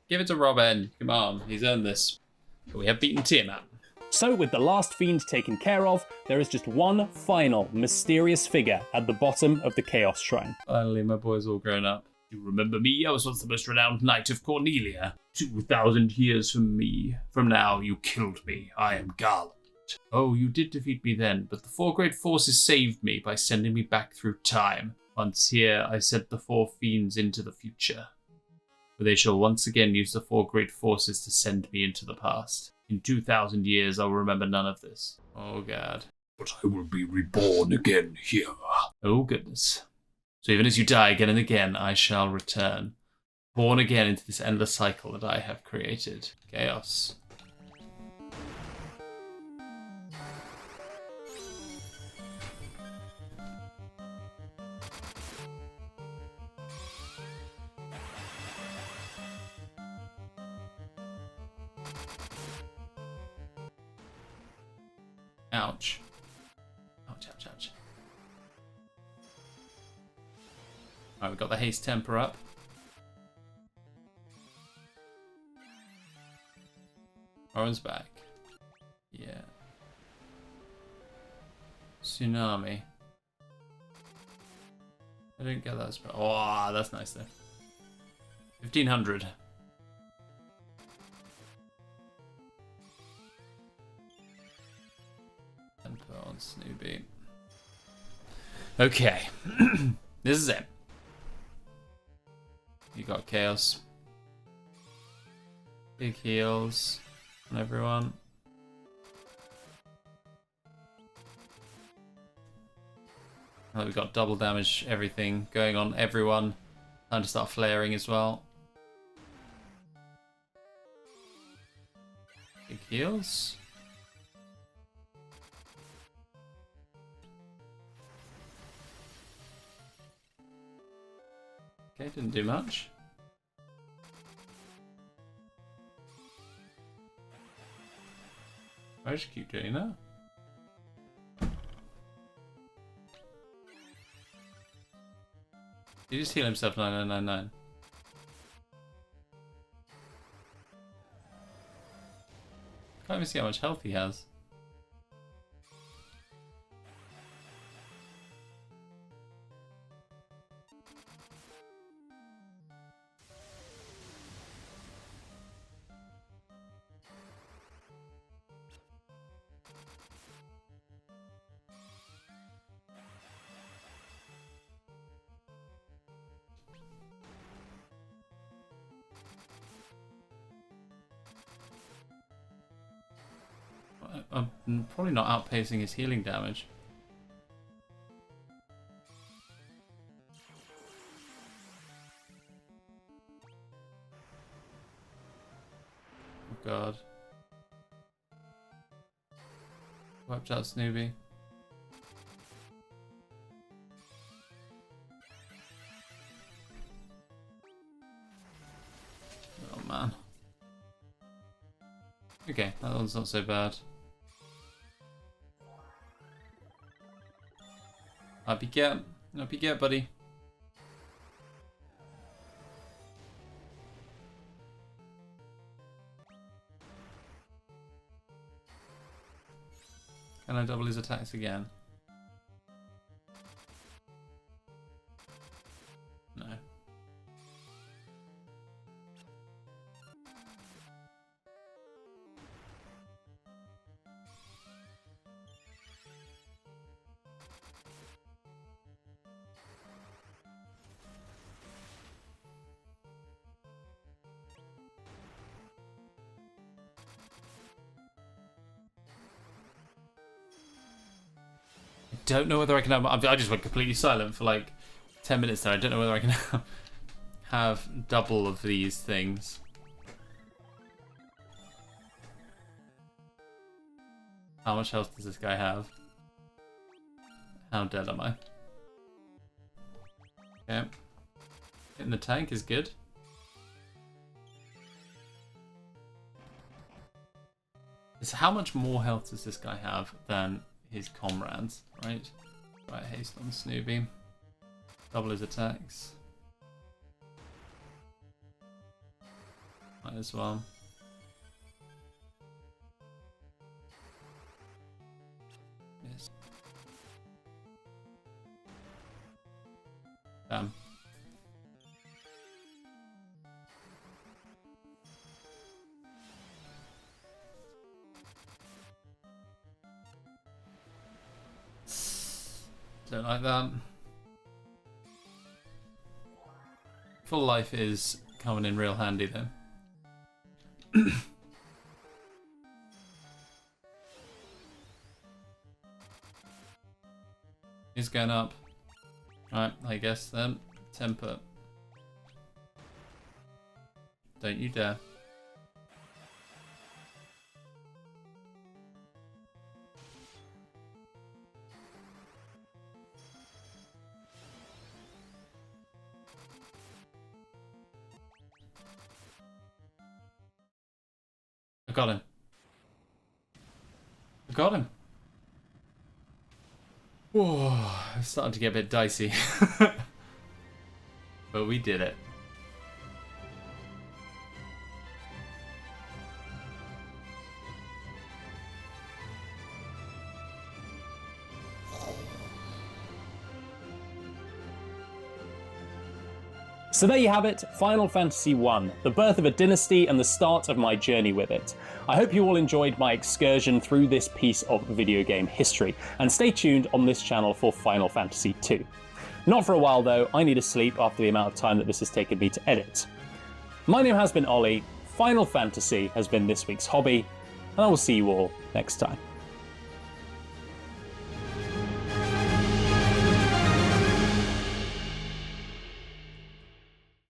B: Give it to Robin. Come on. He's earned this. But we have beaten Tiamat.
A: So with the last fiend taken care of, there is just one final mysterious figure at the bottom of the Chaos Shrine.
B: Finally, my boy's all grown up.
C: You remember me? I was once the most renowned knight of Cornelia. 2,000 years from now, you killed me. I am Garland.
B: Oh, you did defeat me then, but the 4 great forces saved me by sending me back through time. Once here, I sent the 4 fiends into the future. But they shall once again use the 4 great forces to send me into the past. In 2,000 years, I will remember none of this. Oh, God.
C: But I will be reborn again here.
B: Oh, goodness. So even as you die again and again, I shall return. Born again into this endless cycle that I have created. Chaos. Ouch. Ouch, ouch, ouch. Alright, we've got the haste temper up. Owen's back. Yeah. Tsunami. I didn't get that spell. Oh, that's nice though. 1,500. Temper on Snoopy. Okay. This is it. You got chaos. Big heals on everyone. Oh, we got double damage, everything going on everyone. Time to start flaring as well. Big heals. Okay, didn't do much. I just keep doing that. He just heal himself 9999. Can't even see how much health he has. I'm probably not outpacing his healing damage. Oh god. Wiped out Snoopy. Oh man. Okay, that one's not so bad. Up you get, buddy. Can I double his attacks again? No. Don't know whether I can have. I just went completely silent for like 10 minutes there. I don't know whether I can have double of these things. How much health does this guy have? How dead am I? Okay. Hitting the tank is good. So how much more health does this guy have than his comrades, right? Right, haste on Snoopy. Double his attacks. Might as well. Yes. Bam. Don't like that. Full life is coming in real handy though. He's going up. Right, I guess then. Temper. Don't you dare. I got him. I got him. Whoa, it's starting to get a bit dicey. But we did it.
A: So there you have it, Final Fantasy I, the birth of a dynasty and the start of my journey with it. I hope you all enjoyed my excursion through this piece of video game history, and stay tuned on this channel for Final Fantasy II. Not for a while though, I need to sleep after the amount of time that this has taken me to edit. My name has been Ollie, Final Fantasy has been this week's hobby, and I will see you all next time.